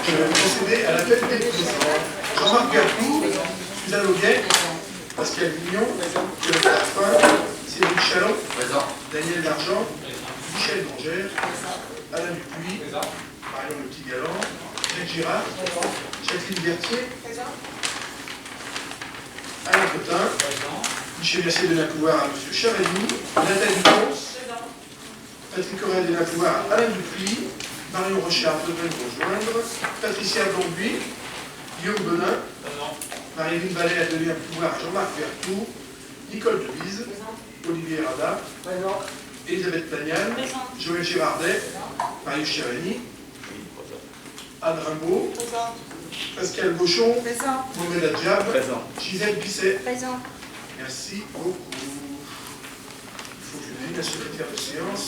je vais procéder à l'appel des présents. Jean-Marc Bertou, Suzanne Auguet, Pascal Vignon, Pierre Lafin, Cédric Chalon, Daniel Dargent, Michel Dongère, Alain Dupuis, Marion Le Petit-Galant, Jacques Girard, Jacqueline Berthier, Alain Cotin, Michel Mercier de Napouvoir à M. Chavagny, Nathalie Ponce, Patrick Corel de Napouvoir à Alain Dupuis, Marion Rochard devrait nous rejoindre, Patricia Blanc-Buis, Guillaume Benin, Marie-Lune Ballet a donné un pouvoir à Jean-Marc Bertou, Nicole Devise, Olivier Rada, Elisabeth Pagnal, Joël Girardet, Marius Chavagny, Anne Rimbaud, Pascal Gauchon, Mohamed Adjab, Gisèle Bisset. Merci beaucoup. Il faut que je désigne la secrétaire de séance.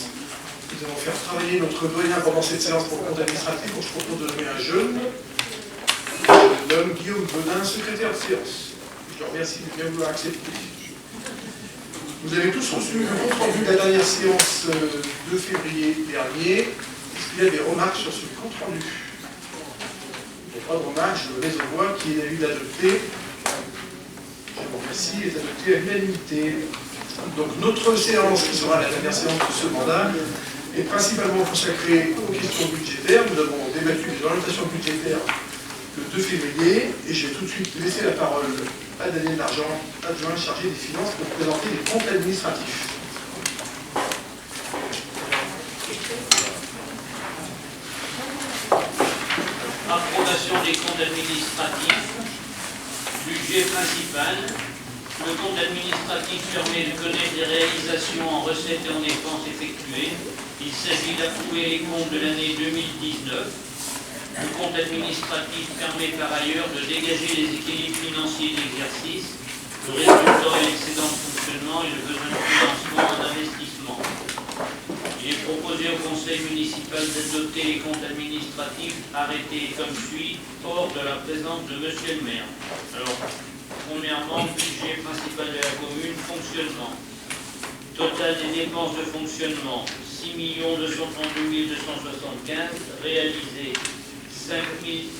Nous allons faire travailler notre doyen pendant cette séance pour le compte administratif. Donc je propose de nommer un jeune. Je nomme Guillaume Benin, secrétaire de séance. Je le remercie de bien vouloir accepter. Vous avez tous reçu le compte rendu de la dernière séance de février dernier. Est-ce qu'il y a des remarques sur ce compte rendu? Il n'y a pas de remarques, je le mets en voix qui est d'avis d'adopter. Je vous remercie, est adopté à l'unanimité. Donc notre séance, qui sera la dernière séance de ce mandat, est principalement consacrée aux questions budgétaires. Nous avons débattu des orientations budgétaires le 2 février, et je vais tout de suite laisser la parole à Daniel Dargent, adjoint chargé des finances, pour présenter les comptes administratifs. Approbation des comptes administratifs. Budget principal. Le compte administratif permet de connaître les réalisations en recettes et en dépenses effectuées. Il s'agit d'approuver les comptes de l'année 2019. Le compte administratif permet par ailleurs de dégager les équilibres financiers d'exercice, le résultat et l'excédent de fonctionnement et le besoin de financement en investissement. Il est proposé au conseil municipal d'adopter les comptes administratifs arrêtés comme suit, hors de la présence de monsieur le maire. Alors, premièrement, budget principal de la commune, fonctionnement. Total des dépenses de fonctionnement, 6 232 275, réalisé 5 000,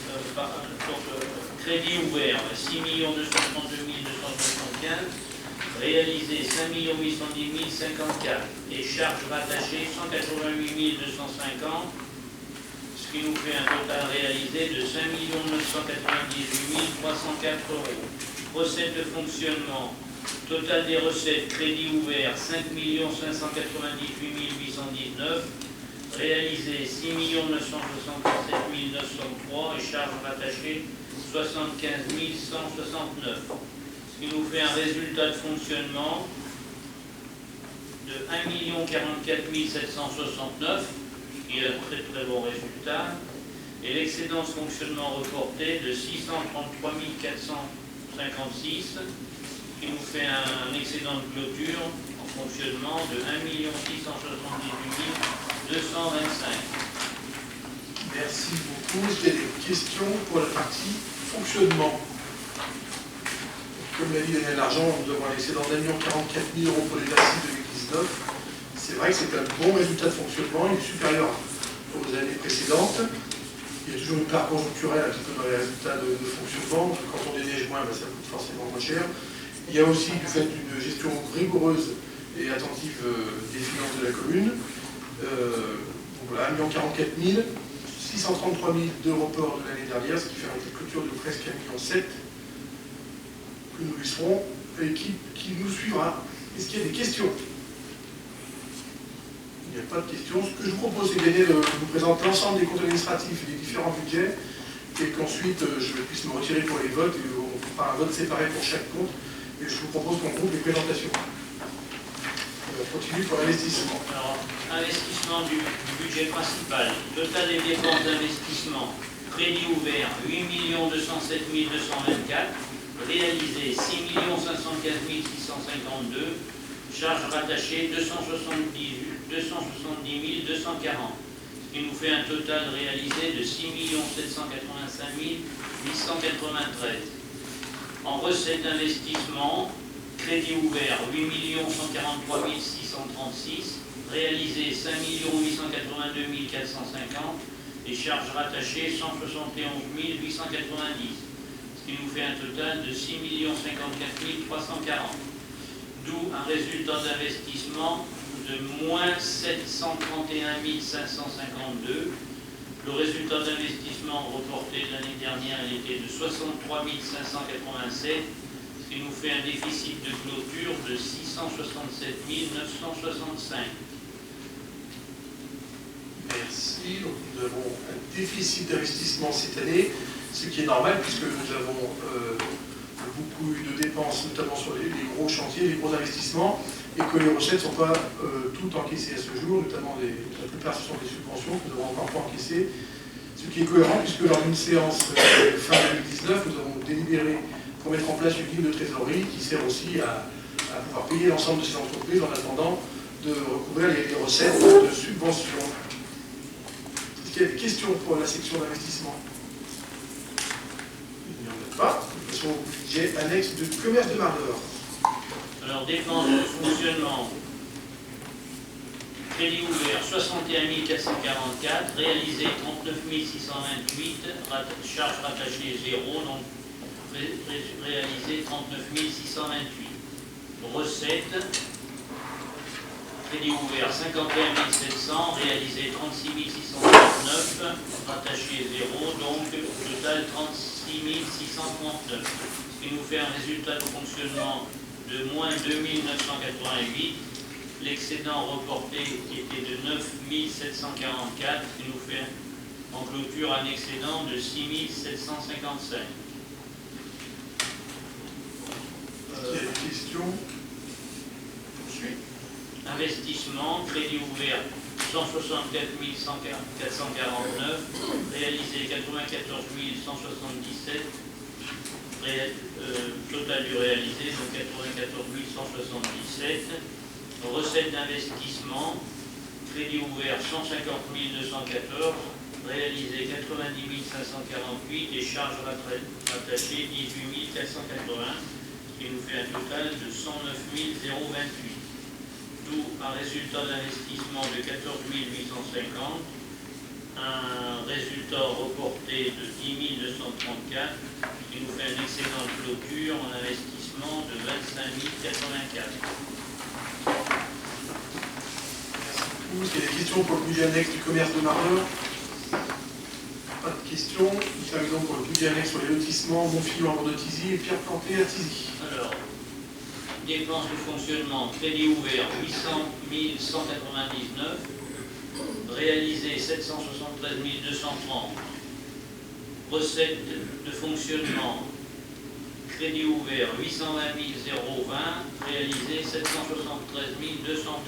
crédit ouvert, 6 232 275, réalisé 5 810 054, et charges rattachées 188 250, ce qui nous fait un total réalisé de 5 998 304 euros. Recettes de fonctionnement, total des recettes, crédit ouvert 5 598 819, réalisé 6 967 903 et charges rattachées 75 169. Ce qui nous fait un résultat de fonctionnement de 1 044 769, qui est un très très bon résultat, et l'excédent de fonctionnement reporté de 633 456, qui nous fait un excédent de clôture en fonctionnement de 1 678 225. Merci beaucoup. Est-ce qu'il y a des questions pour la partie fonctionnement? Comme l'a dit Daniel Dargent, nous avons un excédent d'1 044 000 euros pour l'exercice 2019. C'est vrai que c'est un bon résultat de fonctionnement, il est supérieur aux années précédentes. Il y a toujours une part conjoncturelle un petit peu dans les résultats de fonctionnement. Quand on déneige moins, ça coûte forcément moins cher. Il y a aussi du fait d'une gestion rigoureuse et attentive des finances de la commune. Voilà, 1 044 000, 633 000 de report de l'année dernière, ce qui fait une clôture de presque 1,7 million que nous laisserons à l'équipe qui nous suivra. Est-ce qu'il y a des questions? Il n'y a pas de questions. Ce que je vous propose, c'est de vous présenter l'ensemble des comptes administratifs et des différents budgets, et qu'ensuite je puisse me retirer pour les votes, et on fera un vote séparé pour chaque compte, et je vous propose qu'on groupe les présentations. On continue pour l'investissement. Alors, investissement du budget principal. Total des dépenses d'investissement. Crédit ouvert, 8 207 224. Réalisé, 6 515 652. Charges rattachées, 270 240. Ce qui nous fait un total réalisé de 6 785 893. En recettes d'investissement, crédit ouvert 8 143 636, réalisé 5 882 450 Les charges rattachées, 171 890, ce qui nous fait un total de 6 054 340. D'où un résultat d'investissement de moins 731 552. Le résultat d'investissement reporté de l'année dernière, il était de 63 587, ce qui nous fait un déficit de clôture de 667 965. Merci. Donc nous avons un déficit d'investissement cette année, ce qui est normal puisque nous avons beaucoup eu de dépenses, notamment sur les gros chantiers, les gros investissements, et que les recettes ne sont pas toutes encaissées à ce jour, notamment la plupart ce sont des subventions que nous n'avons encore pas encaissées, ce qui est cohérent puisque lors d'une séance fin 2019, nous avons délibéré pour mettre en place une ligne de trésorerie qui sert aussi à pouvoir payer l'ensemble de ces entreprises en attendant de recouvrir les recettes de subventions. Est-ce qu'il y a des questions pour la section d'investissement? Il n'y en a pas. Nous passons au budget annexe de commerce de Marleur. Alors, dépenses de fonctionnement, crédit ouvert 61 444, réalisé 39 628, charges rattachées 0, donc réalisé 39 628. Recettes, crédit ouvert 51 700, réalisé 36 639, rattaché 0, donc total 36 639. Ce qui nous fait un résultat de fonctionnement de moins 2 988. L'excédent reporté était de 9 744, ce qui nous fait en clôture un excédent de 6 755. Est-ce qu'il y a des questions? Ensuite. Investissement, crédit ouvert 164 449, réalisé 94 177, total du réalisé, donc 94 177. Recettes d'investissement, crédit ouvert 150 214, réalisé 90 548 et charges rattachées 18 480, ce qui nous fait un total de 109 028. D'où un résultat d'investissement de 14 850, un résultat reporté de 10 234, qui nous fait un excédent de clôture en investissement de 25 084. Est-ce qu'il y a des questions pour le budget annexe du commerce de Marleur? Pas de questions. Nous terminons pour le budget annexe sur les lotissements Montfilon, Bordeaux-Tizy et Pierre Planté à Tizy. Alors, dépenses de fonctionnement, crédit ouvert 800 199, réalisé 773 230. Recettes de fonctionnement, crédit ouvert 820 020, réalisé 773 230.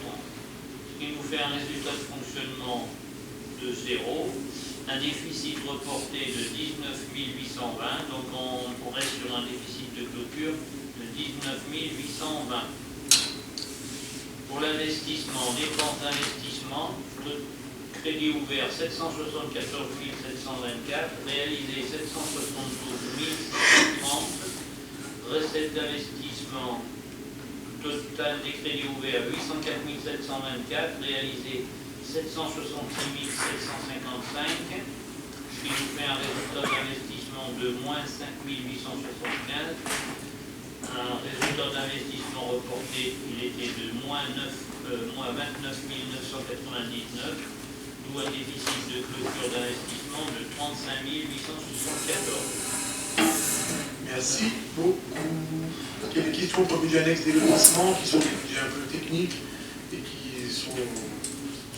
Ce qui nous fait un résultat de fonctionnement de 0, un déficit reporté de 19 820, donc on reste sur un déficit de clôture de 19 820. Pour l'investissement, dépenses d'investissement, crédit ouvert 774 724, réalisé 772 630, recettes d'investissement, total des crédits ouverts 804 724, réalisé 766 755, ce qui nous fait un résultat d'investissement de moins 5 875. Un résultat d'investissement reporté, il était de moins 29 999, d'où un déficit de clôture d'investissement de 35 874. Merci beaucoup. Il y a des questions pour le budget annexe des lotissements qui sont des budgets un peu techniques et qui sont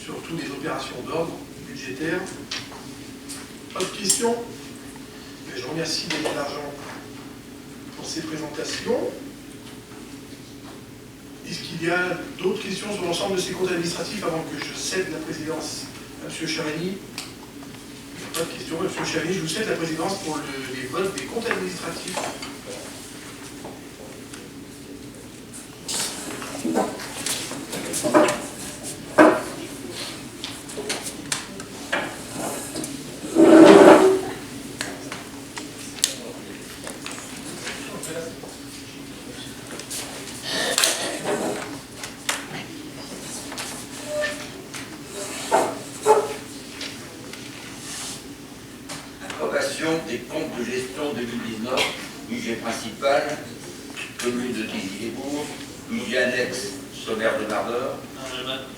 surtout des opérations d'ordre budgétaire. Pas de questions? Je remercie Daniel Argent pour ces présentations. Est-ce qu'il y a d'autres questions sur l'ensemble de ces comptes administratifs avant que je cède la présidence à M. Chavani? Pas de questions. M. Chavani, je vous cède la présidence pour les votes des comptes administratifs. gestion 2019, budget principal, commune de Tizy-les-Bourgs, budget annexe, sommaire de Mardeur.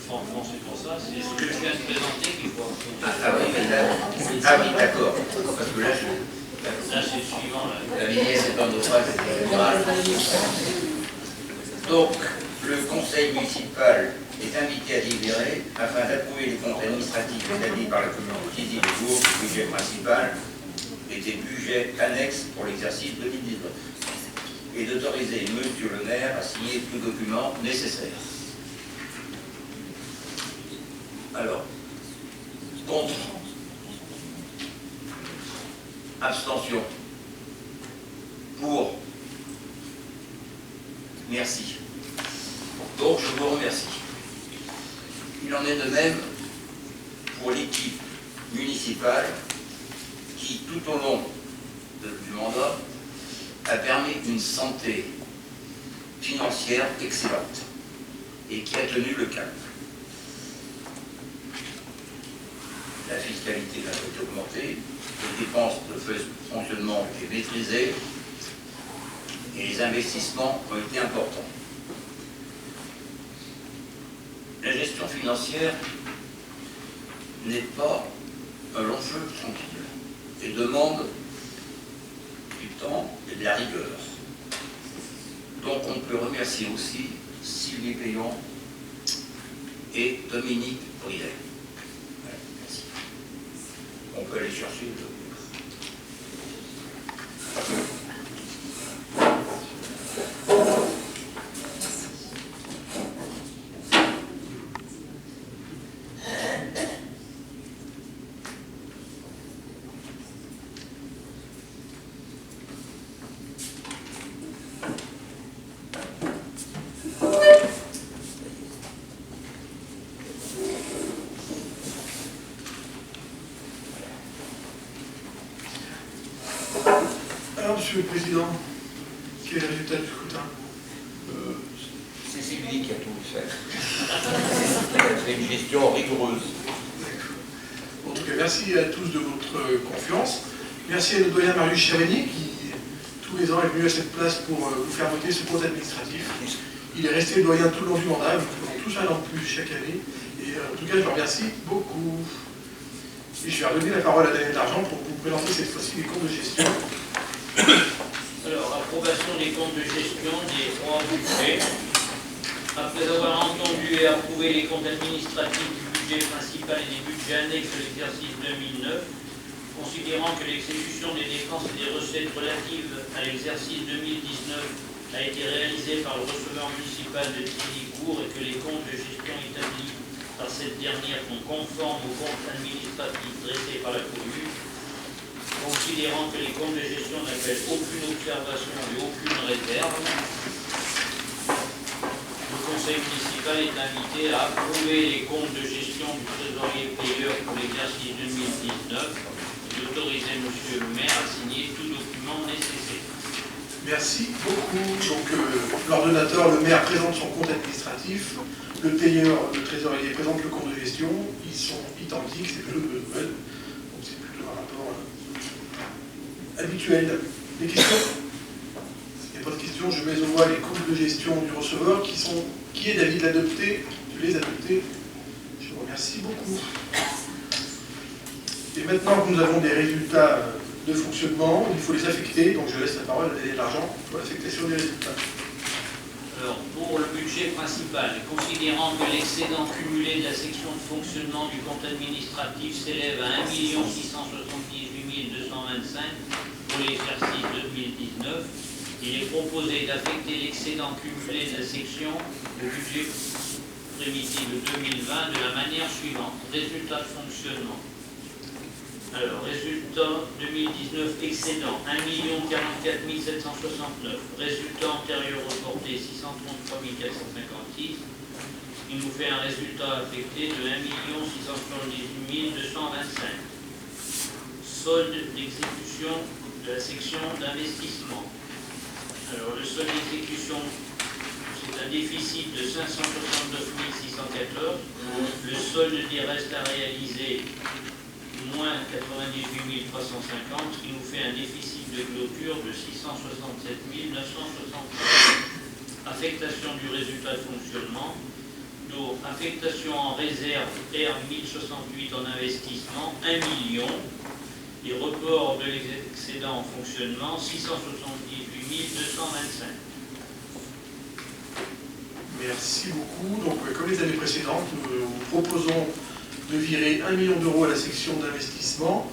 Franchement, c'est pour ça, c'est ce que je viens de présenter qu'il faut. Oui, mais là, oui, d'accord. Parce que là, Là, c'est le suivant. Là. la vignette est en naufrage, c'est mal. Donc, le conseil municipal est invité à délibérer afin d'approuver les comptes administratifs établis par la commune de Tizy-les-Bourgs, budget principal et des budgets annexes pour l'exercice 2019, et d'autoriser monsieur le maire à signer tout document nécessaire. Alors, contre, abstention, pour, merci. Donc je vous remercie. Il en est de même pour l'équipe municipale qui, tout au long du mandat, a permis une santé financière excellente et qui a tenu le cap. La fiscalité n'a pas augmenté, les dépenses de fonctionnement ont été maîtrisées et les investissements ont été importants. La gestion financière n'est pas un long feu tranquille et demande du temps et de la rigueur. Donc on peut remercier aussi Sylvie Payon et Dominique Brilet. Voilà, merci. On peut aller chercher le document. Alors, Monsieur le Président, quel est le résultat du scrutin? C'est Sylvie qui a tout fait. C'est une gestion rigoureuse. En tout cas, merci à tous de votre confiance. Merci à notre doyen Marius Chérény qui, tous les ans, est venu à cette place pour vous faire voter ce compte administratif. Il est resté doyen tout le long du mandat, nous avons tous un an de plus chaque année. Et en tout cas, je vous remercie beaucoup. Et je vais redonner la parole à Daniel Dargent pour vous présenter cette fois-ci les comptes de gestion. Alors, approbation des comptes de gestion des 3 budgets. Après avoir entendu et approuvé les comptes administratifs du budget principal et des budgets annexes de l'exercice 2009, considérant que l'exécution des dépenses et des recettes relatives à l'exercice 2019 a été réalisée par le receveur municipal de Tizy-les-Bourgs et que les comptes de gestion établis par cette dernière sont conformes aux comptes administratifs dressés par la commune, considérant que les comptes de gestion n'appellent aucune observation et aucune réserve, le conseil municipal est invité à approuver les comptes de gestion du trésorier payeur pour l'exercice 2019 et d'autoriser monsieur le maire à signer tout document nécessaire. Merci beaucoup. Donc, l'ordonnateur, le maire présente son compte administratif, le payeur, le trésorier présente le compte de gestion, ils sont identiques, c'est plutôt de bonnes nouvelles. Donc, c'est plutôt un rapport habituel. Des questions? Il n'y a pas de questions, je mets au voie les comptes de gestion du receveur qui est d'avis de l'adopter. Je les adopter. Je vous remercie beaucoup. Et maintenant que nous avons des résultats de fonctionnement, il faut les affecter, donc je laisse la parole à Daniel Dargent pour l'affectation des résultats. Alors, pour le budget principal, considérant que l'excédent cumulé de la section de fonctionnement du compte administratif s'élève à 1 678 225 pour l'exercice 2019, il est proposé d'affecter l'excédent cumulé de la section au budget primitif 2020 de la manière suivante. Résultat de fonctionnement. Alors, résultat 2019 excédent 1 044 769. Résultat antérieur reporté 633 456. Il nous fait un résultat affecté de 1 678 225. Solde d'exécution de la section d'investissement. Alors, le solde d'exécution, c'est un déficit de 569 614. Le solde des restes à réaliser, moins 98 350, ce qui nous fait un déficit de clôture de 667 960. Affectation du résultat de fonctionnement, donc affectation en réserve R 1068 en investissement 1 million, et report de l'excédent en fonctionnement 678 225. Merci beaucoup. Donc, comme les années précédentes, nous proposons de virer 1 million d'euros à la section d'investissement,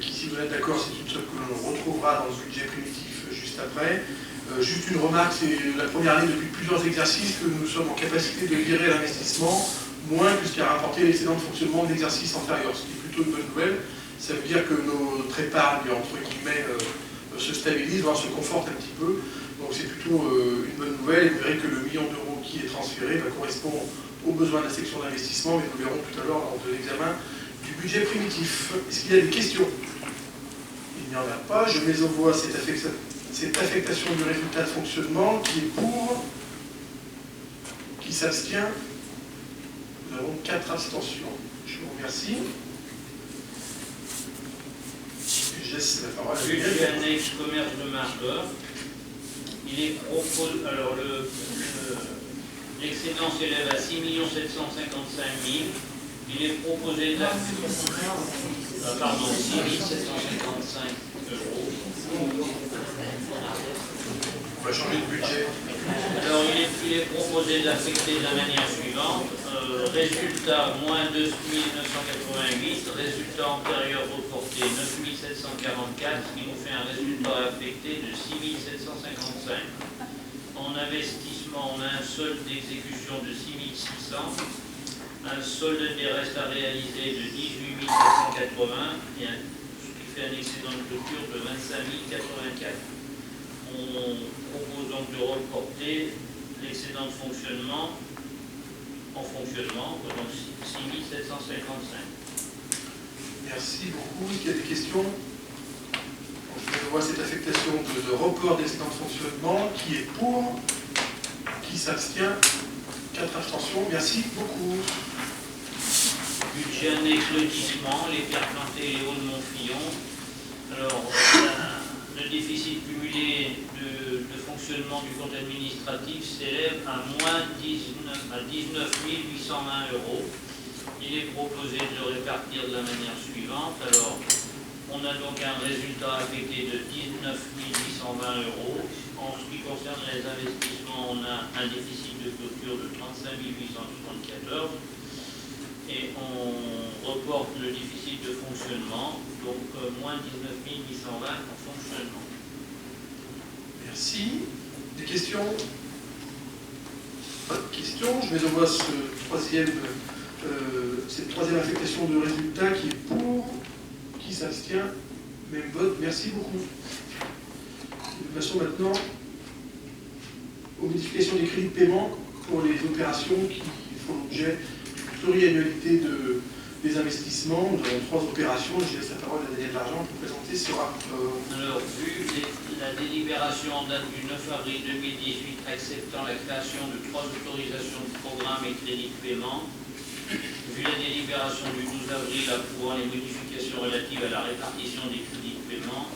qui, si vous êtes d'accord, c'est une somme que l'on retrouvera dans le budget primitif juste après. Juste une remarque, c'est la première année depuis plusieurs exercices que nous sommes en capacité de virer l'investissement moins que ce qui a rapporté l'excédent de fonctionnement de l'exercice antérieur, ce qui est plutôt une bonne nouvelle. Ça veut dire que notre épargne, entre guillemets, se stabilise, voire se conforte un petit peu. Donc c'est plutôt une bonne nouvelle. Et vous verrez que le million d'euros qui est transféré correspond aux besoins de la section d'investissement, mais nous le verrons tout à l'heure lors de l'examen du budget primitif. Est-ce qu'il y a des questions? Il n'y en a pas. Je mets aux voix cette affectation du résultat de fonctionnement qui est pour, qui s'abstient. Nous avons 4 abstentions. Je vous remercie. Je laisse la parole à Budget annexe commerce de marqueur. Il est proposé. Alors, l'excédent s'élève à 6 755 000. Il est proposé de 6 755 euros. On va changer de budget. Alors, il est proposé d'affecter de la manière suivante. Résultat, moins 2 988. Résultat antérieur reporté, 9 744. Ce qui nous fait un résultat affecté de 6 755. En investissement, on a un solde d'exécution de 6 600. Un solde des restes à réaliser de 18 780. Et ce qui fait un excédent de clôture de 25 084. On propose donc de reporter l'excédent de fonctionnement en fonctionnement, donc 6 755. Merci beaucoup. Est-ce qu'il y a des questions? Je vois cette affectation de report d'excédent de fonctionnement qui est pour, qui s'abstient, 4 abstentions. Merci beaucoup. Budget annexe lotissement, les pierres plantées et les hauts de Montfillon. Alors, le déficit cumulé de fonctionnement du compte administratif s'élève à moins 19 820 euros. Il est proposé de le répartir de la manière suivante. Alors, on a donc un résultat affecté de 19 820 euros. En ce qui concerne les investissements, on a un déficit de clôture de 35 874. Et on reporte le déficit de fonctionnement, donc moins 19 820 en fonctionnement. Merci. Des questions? Pas de questions. Je vais envoyer cette troisième affectation de résultat qui est pour, qui s'abstient, même vote. Merci beaucoup. Nous passons maintenant aux modifications des crédits de paiement pour les opérations qui font l'objet d'une pluriannualité des investissements. Nous avons 3 opérations. Je laisse la parole à Daniel Largent pour présenter ce rapport. Alors, vu la délibération en date du 9 avril 2018 acceptant la création de 3 autorisations de programme et crédits de paiement, vu la délibération du 12 avril approuvant les modifications relatives à la répartition des crédits de paiement,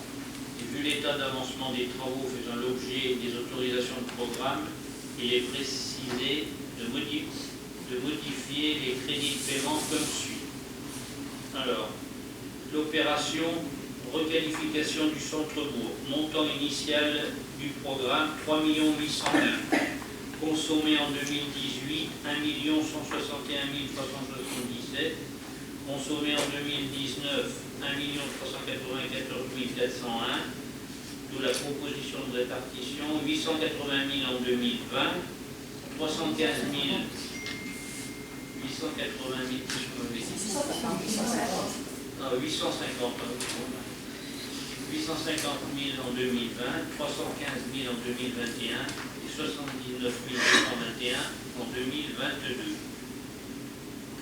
et vu l'état d'avancement des travaux faisant l'objet des autorisations de programme, il est précisé de modifier les crédits de paiement comme suit. Alors, l'opération requalification du centre-bourg, montant initial du programme 3 800 000, consommé en 2018 1 161 377, consommé en 2019 1 394 401, d'où la proposition de répartition, 880 000 en 2020, 315 000, 880 000, 850 000 en 2020, 315 000 en 2021 et 79 221 en 2022.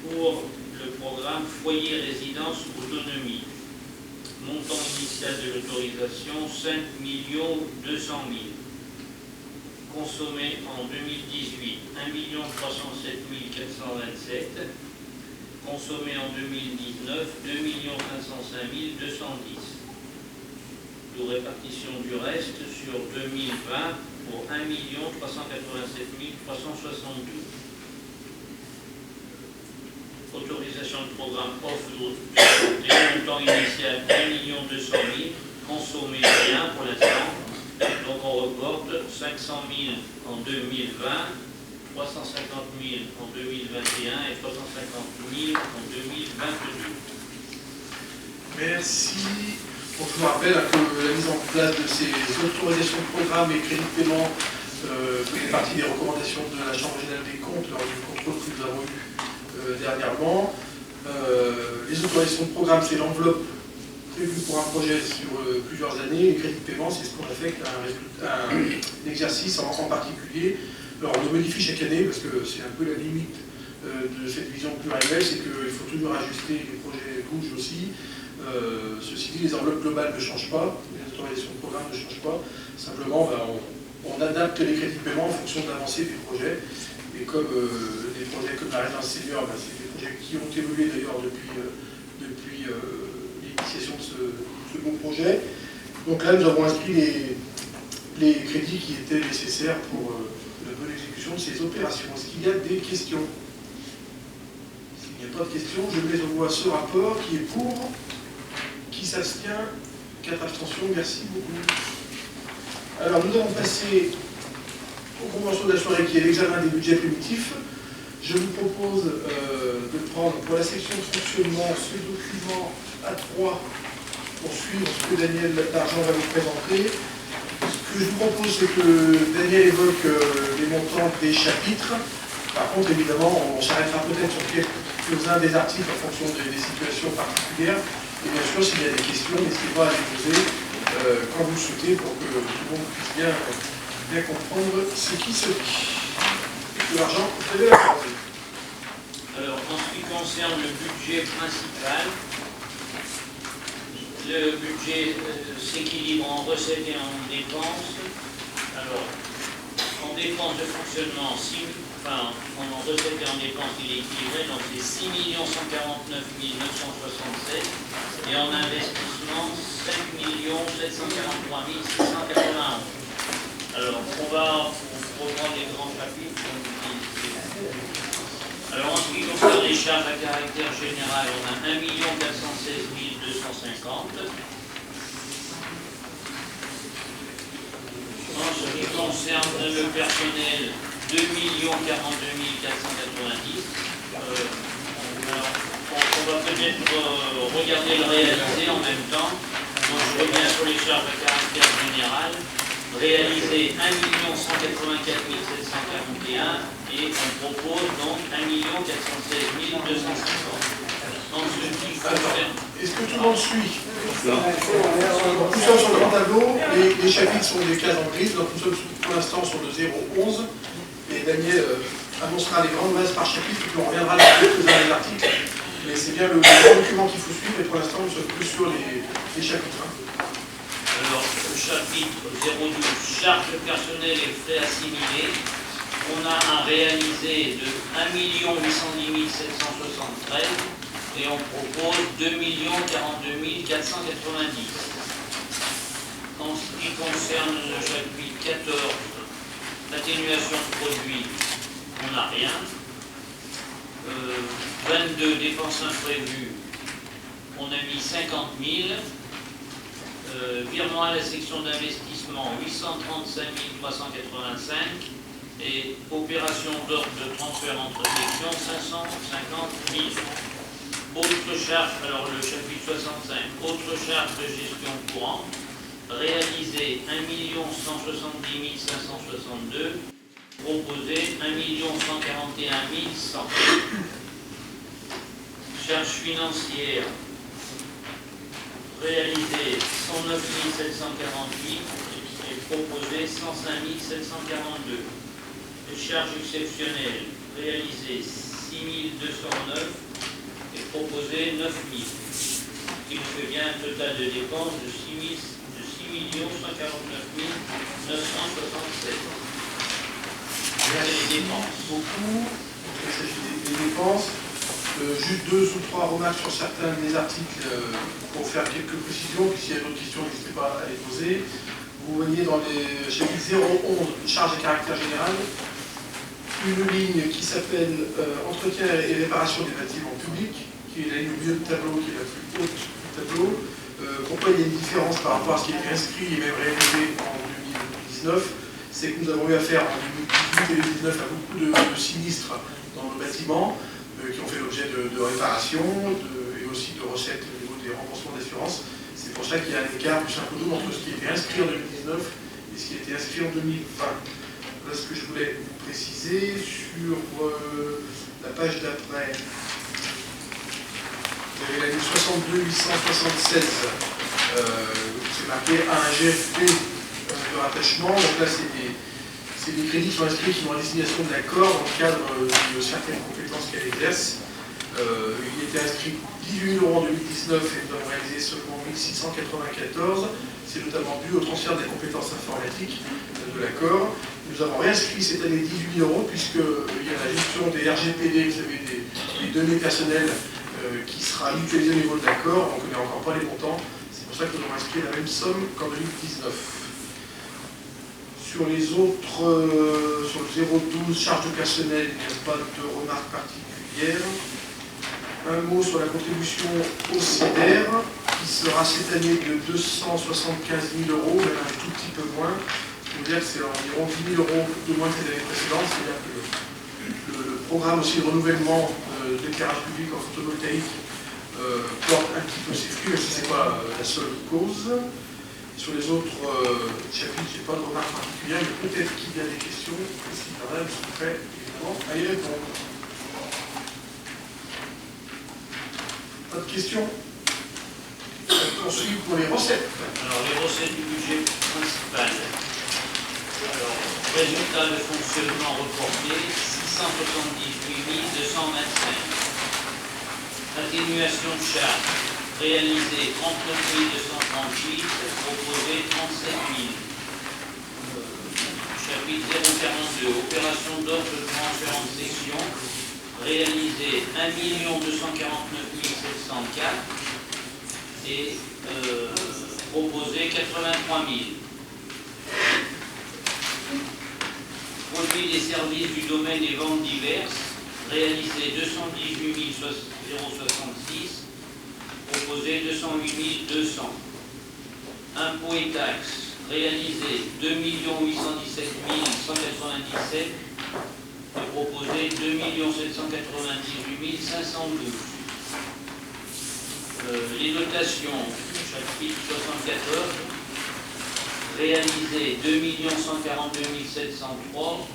Pour le programme Foyer Résidence Autonomie, montant initial de l'autorisation 5 200 000. Consommé en 2018 1 307 427. Consommé en 2019, 2 505 210. Nous répartition du reste sur 2020 pour 1 387 372. Autorisation de programme offre des montants initial 1 200 000, consommé rien pour l'instant. Donc on reporte 500 000 en 2020, 350 000 en 2021 et 350 000 en 2022. Merci. Donc, je vous rappelle que la mise en place de ces autorisations de programme et crédits de paiement fait partie des recommandations de la Chambre générale des comptes lors du contrôle que nous avons eu dernièrement. Les autorisations de programme, c'est l'enveloppe prévue pour un projet sur plusieurs années. Les crédits de paiement, c'est ce qu'on affecte à un exercice en particulier. Alors, on le modifie chaque année parce que c'est un peu la limite de cette vision pluriannuelle, c'est qu'il faut toujours ajuster, les projets bougent aussi. Ceci dit, les enveloppes globales ne changent pas, les autorisations de programme ne changent pas. Simplement, on adapte les crédits de paiement en fonction de l'avancée des projets. Et comme des projets comme la résidence senior, c'est des projets qui ont évolué d'ailleurs depuis l'initiation de ce beau projet. Donc là, nous avons inscrit les crédits qui étaient nécessaires pour la bonne exécution de ces opérations. Est-ce qu'il y a des questions? S'il n'y a pas de questions, je mets au voie ce rapport qui est pour, qui s'abstient, 4 abstentions, merci beaucoup. Alors nous allons passer aux conventions de la soirée qui est l'examen des budgets primitifs. Je vous propose de prendre pour la section de fonctionnement ce document A3 pour suivre ce que Daniel Dargent va vous présenter. Ce que je vous propose, c'est que Daniel évoque les montants des chapitres. Par contre, évidemment, on s'arrêtera peut-être sur quelques-uns des articles en fonction des situations particulières. Et bien sûr, s'il y a des questions, n'hésitez pas à les poser quand vous le souhaitez pour que tout le monde puisse bien comprendre ce qui se dit. De l'argent, vous avez la parole. Alors, en ce qui concerne le budget principal, le budget s'équilibre en recettes et en dépenses. Alors, en dépenses de fonctionnement, en recettes et en dépenses, il est équilibré, donc c'est 6 149 967, et en investissement, 5 743 691. Alors, on va reprendre les grands chapitres. Alors, en ce qui concerne les charges à caractère général, on a 1 416 250. En ce qui concerne le personnel, 2 42 490. On va peut-être regarder le réalisé en même temps. Donc, je reviens sur les charges à caractère général. Réalisé 1 184 741 et on propose donc 1 416 250. En ce qui concerne... Est-ce que tout le monde suit? Donc, nous sommes sur le grand tableau, les chapitres sont des cases en grise, donc nous sommes pour l'instant sur le 0,11 et Daniel annoncera les grandes masses par chapitre, puis on reviendra sur quelques-uns des articles, mais c'est bien le grand document qu'il faut suivre et pour l'instant nous sommes plus sur les chapitres. Alors, le chapitre 012, charges personnelles et frais assimilés, on a un réalisé de 1 810 773 et on propose 2 42 490. En ce qui concerne le chapitre 14, l'atténuation de produits, on n'a rien. 22, dépenses imprévues, on a mis 50 000. Virement à la section d'investissement, 835 385. Et opération d'ordre de transfert entre sections, 550 000. Autre charge, alors le chapitre 65, autre charge de gestion courante, réalisé 1 170 562, proposé 1 141 100. Charge financière, réalisé 109 748 et proposé 105 742. Charges exceptionnelles, réalisées 6 209 et proposé 9 000. Ce qui nous fait bien un total de dépenses de 6 149 967. Merci les dépenses. beaucoup. Il s'agit des dépenses. Juste 2 ou 3 remarques sur certains des articles pour faire quelques précisions, puis s'il y a d'autres questions, n'hésitez pas à les poser. Vous voyez dans les chapitres 011, charge et caractère général, une ligne qui s'appelle entretien et réparation des bâtiments publics, qui est la ligne au milieu du tableau, qui est la plus haute du tableau. Pourquoi il y a une différence par rapport à ce qui était inscrit et même réalisé en 2019? C'est que nous avons eu affaire en 2018 et 2019 à beaucoup de sinistres dans nos bâtiments qui ont fait l'objet de réparations et aussi de recettes au niveau des remboursements d'assurance. C'est pour ça qu'il y a un écart plus un peu double entre ce qui était inscrit en 2019 et ce qui a été inscrit en 2020. Voilà ce que je voulais vous préciser. Sur la page d'après, vous avez la ligne 62 876, c'est marqué à un GFP de rattachement. Donc là, c'est des crédits qui sont inscrits qui ont à destination de l'accord dans le cadre de certaines compétences qu'elle exerce. Il était inscrit 18 000 € en 2019 et nous avons réalisé seulement 1694. C'est notamment dû au transfert des compétences informatiques de l'accord. Nous avons réinscrit cette année 18 000 € puisqu'il y a la gestion des RGPD, vous savez, des données personnelles qui sera mutualisée au niveau de l'accord. On ne connaît encore pas les montants. C'est pour ça que nous avons inscrit la même somme qu'en 2019. Sur les autres, sur le 012, charge de personnel, il n'y a pas de remarques particulières. Un mot sur la contribution au CEDER, qui sera cette année de 275 000 €, même un tout petit peu moins. Je veux dire que c'est environ 10 000 € de moins que les années précédentes. C'est-à-dire que le programme aussi de renouvellement d'éclairage public en photovoltaïque porte un petit peu ses fruits, mais ce n'est pas la seule cause. Sur les autres chapitres, je n'ai pas de remarques particulières, mais peut-être qu'il y a des questions. S'il y en a, je suis prêt, évidemment, à y répondre. Pas de questions? On poursuit pour les recettes. Alors, les recettes du budget principal. Alors, résultat de fonctionnement reporté, 678 225. Atténuation de charges, réalisé 39 238, proposé 37 000. Chapitre 042, opération d'ordre de transfert de section, réalisé 1 249 704 et proposé 83 000. Produits des services du domaine et ventes diverses, réalisé 218 066, proposé 208 200. Impôts et taxes, réalisé 2 817 197 et proposé 2 798 512. Les dotations, chapitre 74, réalisé 2 142 703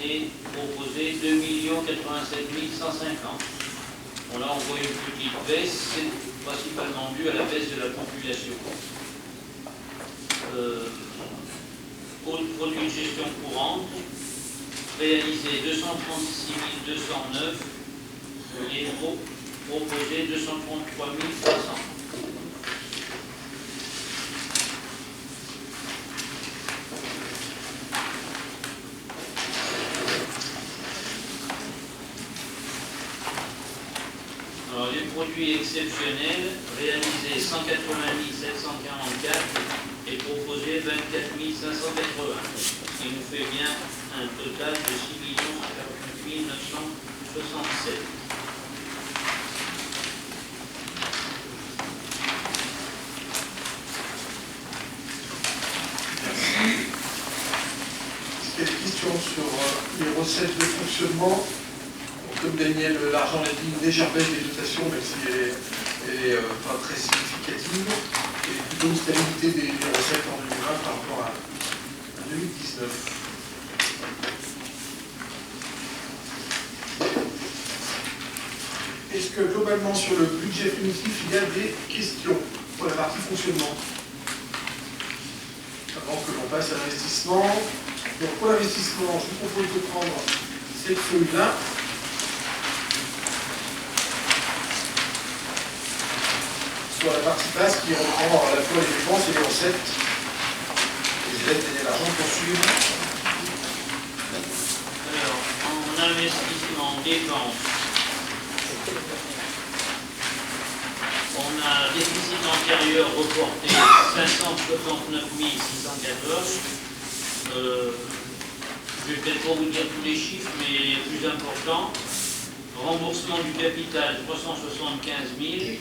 et proposé 2 087 150. Bon, là, on voit une petite baisse, c'est principalement dû à la baisse de la population. Produits de gestion courante, réalisé 236 209 et proposé 233 300. Alors, les produits exceptionnels, réalisés 180 744 et proposé 24 580, ce qui nous fait bien un total de 6 149 967. Est-ce qu'il y a des questions sur les recettes de fonctionnement? Comme Daniel Largent l'a dit, une légère baisse des dotations, même si elle est pas très significative, et plutôt une stabilité des recettes en 2020 par rapport à 2019. Est-ce que globalement sur le budget primitif, il y a des questions pour la partie fonctionnement? Avant que l'on passe à l'investissement. Donc pour l'investissement, je vous propose de prendre cette feuille-là. Sur la partie basse qui reprend à la fois les dépenses et les recettes. Et je laisse Daniel Largent poursuivre. Alors, en investissement, dépenses, On a déficit antérieur reporté 569 614. Je vais peut-être pas vous dire tous les chiffres, mais les plus importants. Remboursement du capital 375 000.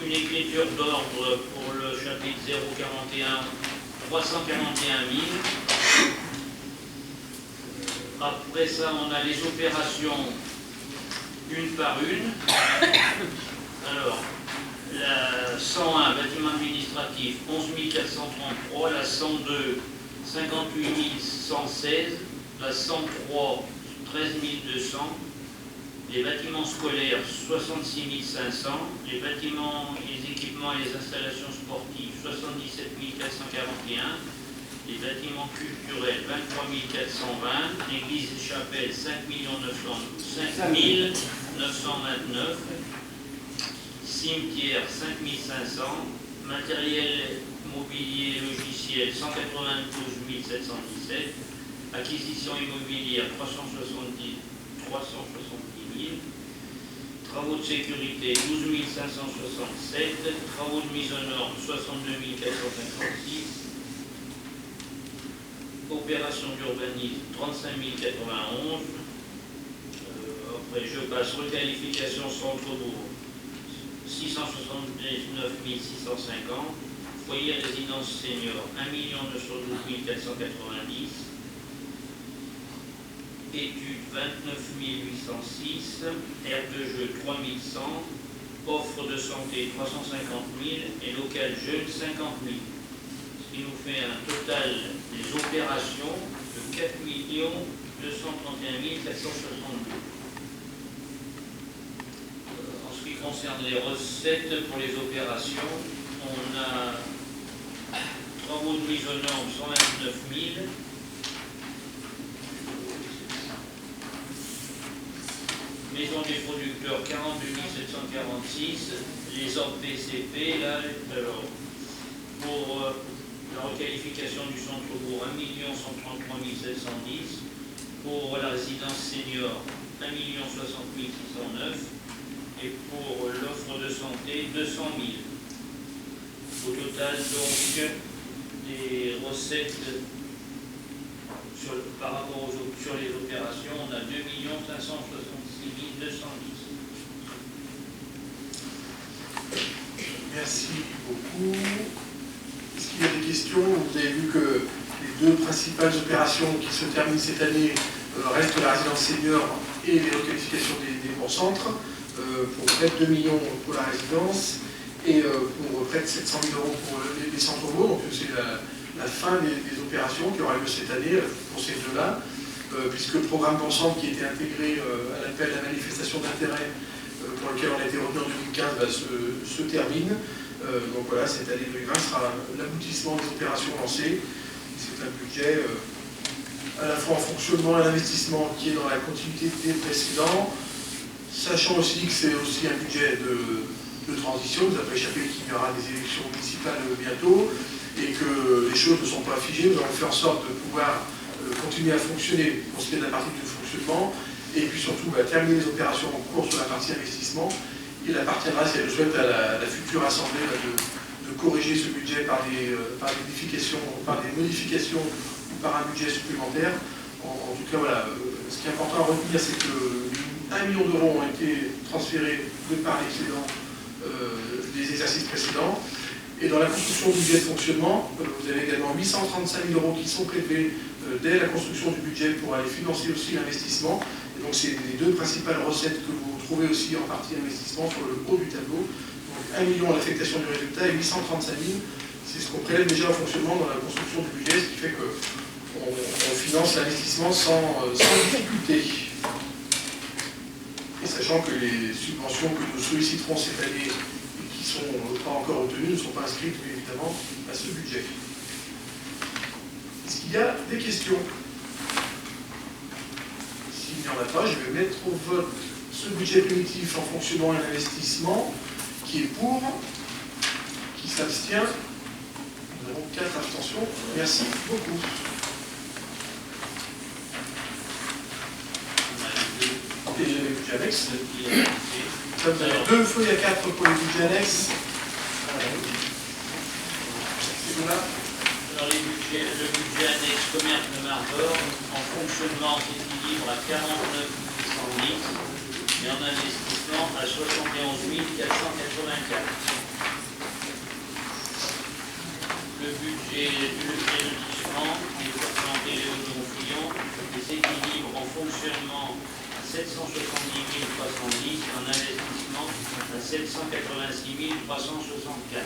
Une écriture d'ordre pour le chapitre 041, 341 000. Après ça, on a les opérations une par une. Alors, la 101, bâtiment administratif, 11 433, la 102, 58 116, la 103, 13 200, les bâtiments scolaires, 66 500, les bâtiments, les équipements et les installations sportives, 77 441, les bâtiments culturels, 23 420, l'église et chapelle, 5 929, cimetière, 5 500, matériel mobilier logiciel, 192 717, acquisition immobilière, 370 000, travaux de sécurité, 12 567, travaux de mise aux normes, 62 456, opération d'urbanisme, 35 091, après je passe requalification centre-bourg, 679 650, foyer résidence senior, 1 912 490, études 29 806, aire de jeu 3100, offre de santé 350 000 et local jeune 50 000. Ce qui nous fait un total des opérations de 4 231 462. En ce qui concerne les recettes pour les opérations, on a travaux de mise aux normes 129 000. Maison des producteurs 42 746, les ordres PCP, là, alors, pour la requalification du centre-bourg, 1 133 710, pour la résidence senior, 1 060 609, et pour l'offre de santé, 200 000. Au total, donc, des recettes par rapport sur les opérations, on a 2 566 210. Merci beaucoup. Est-ce qu'il y a des questions? Vous avez vu que les deux principales opérations qui se terminent cette année restent la résidence senior et les requalifications des bons centres, pour près de 2 millions pour la résidence et pour près de 700 000 euros pour les centres-bourgs. Donc c'est la fin des opérations qui aura lieu cette année pour ces deux-là, puisque le programme d'ensemble qui était intégré à l'appel à manifestation d'intérêt pour lequel on a été retenu en 2015 se termine. Donc voilà, cette année 2020 sera l'aboutissement des opérations lancées. C'est un budget à la fois en fonctionnement et en investissement qui est dans la continuité des précédents, sachant aussi que c'est aussi un budget de transition. Vous n'avez pas échappé qu'il y aura des élections municipales bientôt et que les choses ne sont pas figées. Nous allons faire en sorte de pouvoir continuer à fonctionner pour ce qui est de la partie de fonctionnement et puis surtout terminer les opérations en cours sur la partie investissement. Il appartiendra, si elle le souhaite, à la future Assemblée de corriger ce budget par des modifications ou par un budget supplémentaire. En tout cas, voilà, ce qui est important à retenir, c'est que 1 million d'euros ont été transférés de par l'excédent des exercices précédents. Et dans la construction du budget de fonctionnement, vous avez également 835 000 euros qui sont prélevés dès la construction du budget pour aller financer aussi l'investissement. Et donc c'est les deux principales recettes que vous trouvez aussi en partie investissement sur le haut du tableau. Donc 1 million à l'affectation du résultat et 835 000, c'est ce qu'on prélève déjà en fonctionnement dans la construction du budget, ce qui fait qu'on finance l'investissement sans difficulté. Et sachant que les subventions que nous solliciterons cette année et qui ne sont pas encore obtenues ne sont pas inscrites, bien évidemment, à ce budget. Est-ce qu'il y a des questions? S'il n'y en a pas, je vais mettre au vote ce budget primitif en fonctionnement et en investissement. Qui est pour? Qui s'abstient? Nous avons 4 abstentions. Merci beaucoup. Et budget annexe. qui est annexé. Ça, vous avez 2 feuilles à 4 pour les budgets annexes. Alors le budget annexe commerce de Marborg, en fonctionnement s'équilibre à 49 110 et en investissement à 71 484. Le budget lotissement, qui est représenté les Hauts-de-Fillon, s'équilibre en fonctionnement à 770 310 et en investissement à 786 364.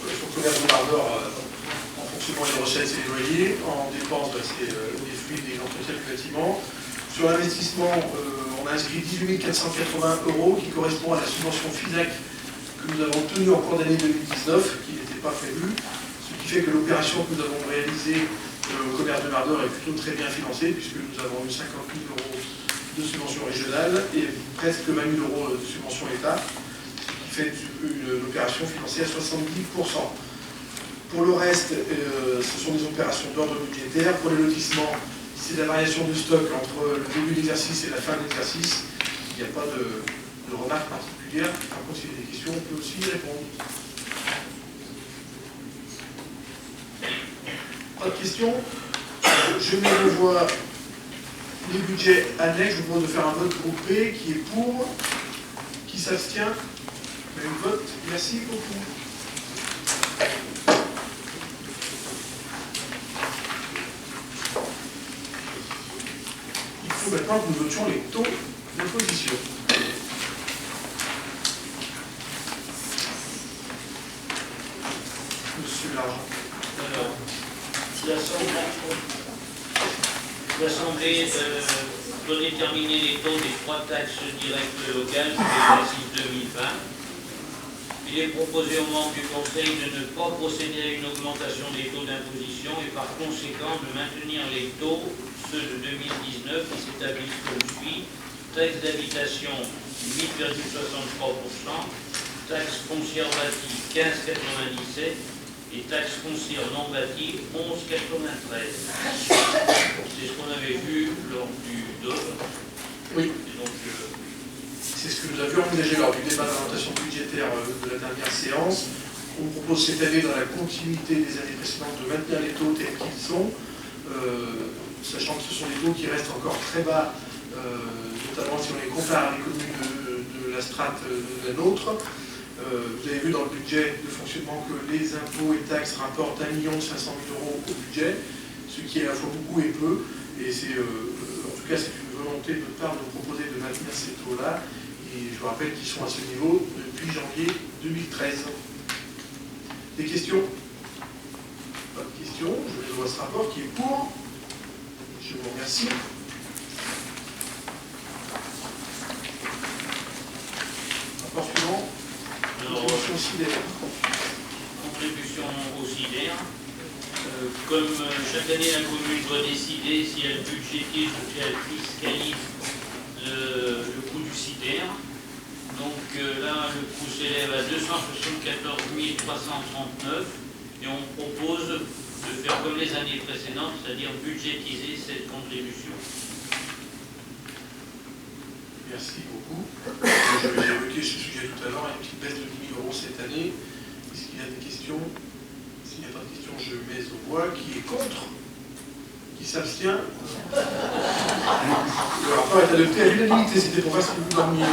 Sur le commerce de Marborg, en fonctionnement des recettes, c'est les loyers. En dépenses, c'est les fluides et l'entretien du bâtiment. Sur l'investissement, on a inscrit 18 480 € qui correspond à la subvention FISAC que nous avons tenue en cours d'année 2019, qui n'était pas prévue. Ce qui fait que l'opération que nous avons réalisée au commerce de Marborg est plutôt très bien financée, puisque nous avons eu 50 000 € de subvention régionale et presque 20 000 € de subvention État, fait une opération financée à 70%. Pour le reste, ce sont des opérations d'ordre budgétaire. Pour les lotissements, c'est la variation de stock entre le début de l'exercice et la fin de l'exercice. Il n'y a pas de remarques particulières. Par contre, s'il y a des questions, on peut aussi y répondre. Pas de questions? Je mets en voie les budgets annexes. Je vous propose de faire un vote groupé qui est pour, qui s'abstient. Un vote. Merci beaucoup. Il faut maintenant que nous votions les taux d'imposition. Monsieur Largent. Alors, l'Assemblée doit déterminer les taux des 3 taxes directes locales pour l'exercice 2020. Il est proposé aux membres du Conseil de ne pas procéder à une augmentation des taux d'imposition et par conséquent de maintenir les taux, ceux de 2019, qui s'établissent comme suit. Taxe d'habitation 8,63%, taxe foncière bâtie 15,97 et taxe foncière non bâtie 11,93. C'est ce qu'on avait vu lors du DOE. Oui. Et donc, c'est ce que nous avions engagé lors du débat d'orientation budgétaire de la dernière séance. On propose cette année, dans la continuité des années précédentes, de maintenir les taux tels qu'ils sont, sachant que ce sont des taux qui restent encore très bas, notamment si on les compare à les communes de la strate de la nôtre. Vous avez vu dans le budget de fonctionnement que les impôts et taxes rapportent 1 500 000 € au budget, ce qui est à la fois beaucoup et peu. Et c'est, en tout cas, c'est une volonté de notre part de proposer de maintenir ces taux-là. Et je vous rappelle qu'ils sont à ce niveau depuis janvier 2013. Des questions? Pas de questions. Je vais voir ce rapport qui est pour. Je vous remercie. Rapport suivant. Contribution SIDER. Contribution au SIDER. Comme chaque année, la commune doit décider si elle budgétise ou si elle fiscalise le coût du SIDER. Donc là, le coût s'élève à 274 339 et on propose de faire comme les années précédentes, c'est-à-dire budgétiser cette contribution. Merci beaucoup. J'ai évoqué ce sujet tout à l'heure, une petite baisse de 10 000 € cette année. Est-ce qu'il y a des questions? S'il n'y a pas de questions, je mets aux voix. Qui est contre? Qui s'abstient? Le rapport est adopté à l'unanimité. C'était pour voir si vous dormiez.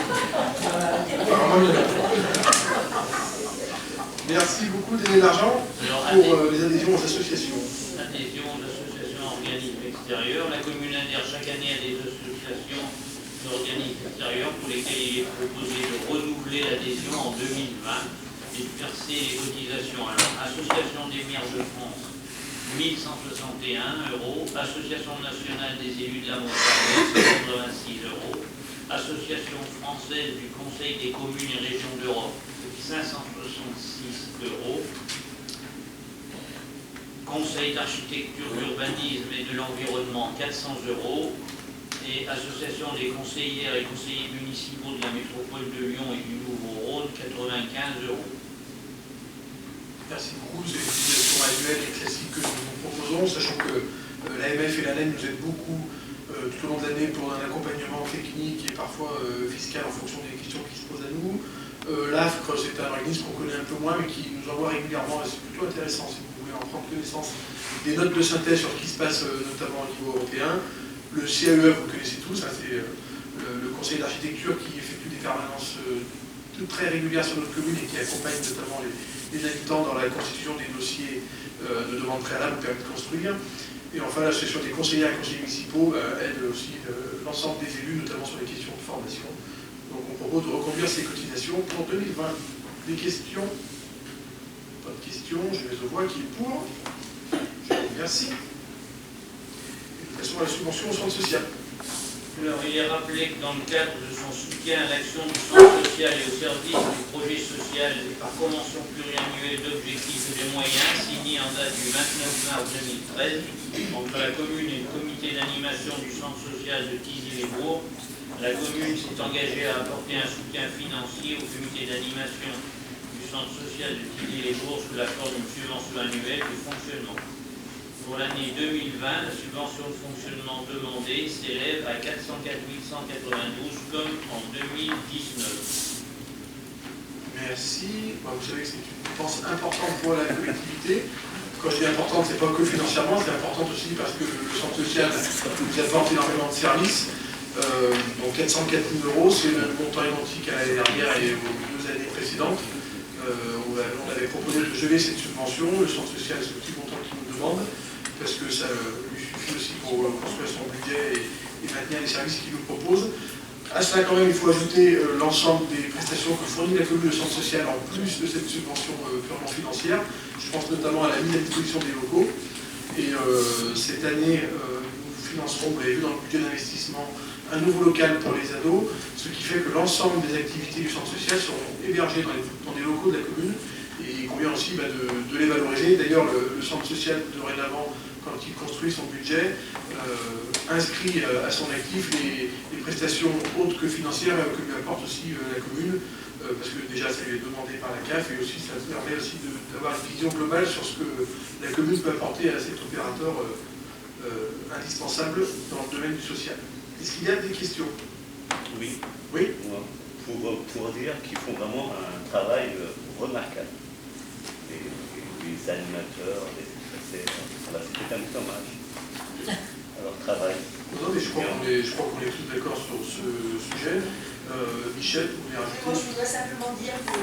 Merci beaucoup de donner de l'argent pour les adhésions aux associations. Adhésion aux associations organismes extérieurs. La commune adhère chaque année à des associations d'organismes extérieurs pour lesquels il est proposé de renouveler l'adhésion en 2020 et de verser les cotisations. Alors, Association des maires de France, 1 161 €. Association nationale des élus de la montagne, 186 €. Association française du Conseil des communes et régions d'Europe, 566 €. Conseil d'architecture, d'urbanisme et de l'environnement, 400 €. Et Association des conseillères et conseillers municipaux de la métropole de Lyon et du Nouveau-Rhône, 95 €. Merci beaucoup. C'est l'utilisation annuelle et classique que nous vous proposons, sachant que l'AMF et l'ANEN nous aident beaucoup tout au long de l'année pour un accompagnement technique et parfois fiscal en fonction des questions qui se posent à nous. L'AFCRE, c'est un organisme qu'on connaît un peu moins, mais qui nous envoie régulièrement, et c'est plutôt intéressant si vous voulez en prendre connaissance, des notes de synthèse sur ce qui se passe notamment au niveau européen. Le CAEF, vous connaissez tous, hein, c'est le conseil d'architecture qui effectue des permanences très régulières sur notre commune et qui accompagne notamment les habitants dans la constitution des dossiers de demande préalable ou permis de construire. Et enfin, l'association des conseillers et conseillers municipaux aide aussi l'ensemble des élus, notamment sur les questions de formation. Donc on propose de reconduire ces cotisations pour 2020. Des questions? Pas de questions, je les vois. Qui est pour? Je vous remercie. Et de toute façon, la subvention au centre social. Alors, il est rappelé que dans le cadre de son soutien à l'action du centre social et au service du projet social et par convention pluriannuelle d'objectifs et de moyens signée en date du 29 mars 2013 entre la commune et le comité d'animation du centre social de Thizy-les-Bourgs, la commune s'est engagée à apporter un soutien financier au comité d'animation du centre social de Thizy-les-Bourgs sous la forme d'une subvention annuelle de fonctionnement. Pour l'année 2020, la subvention de fonctionnement demandée s'élève à 404 192 comme en 2019. Merci. Vous savez que c'est une dépense importante pour la collectivité. Quand je dis importante, ce n'est pas que financièrement, c'est important aussi parce que le centre social nous apporte énormément de services. Donc 404 000 €, c'est le montant identique à l'année dernière et aux 2 années précédentes. On avait proposé de geler cette subvention. Le centre social, c'est le petit montant qu'il nous demande, parce que ça lui suffit aussi pour construire son budget et maintenir les services qu'il nous propose. À cela, quand même, il faut ajouter l'ensemble des prestations que fournit la commune de centre social en plus de cette subvention purement financière. Je pense notamment à la mise à disposition des locaux. Et cette année, nous financerons, vous l'avez vu dans le budget d'investissement, un nouveau local pour les ados, ce qui fait que l'ensemble des activités du centre social seront hébergées dans des locaux de la commune. Et il convient aussi de les valoriser. D'ailleurs, le centre social, dorénavant, quand il construit son budget, inscrit à son actif les prestations autres que financières que lui apporte aussi la commune, parce que déjà ça lui est demandé par la CAF, et aussi ça permet aussi d'avoir une vision globale sur ce que la commune peut apporter à cet opérateur indispensable dans le domaine du social. Est-ce qu'il y a des questions? Oui. Oui. Pour dire qu'ils font vraiment un travail remarquable. Les animateurs, les secrétaires, c'est un hommage à leur travail. Non, mais je crois qu'on est tous d'accord sur ce sujet. Michel, vous voulez rajouter? Moi, je voudrais simplement dire que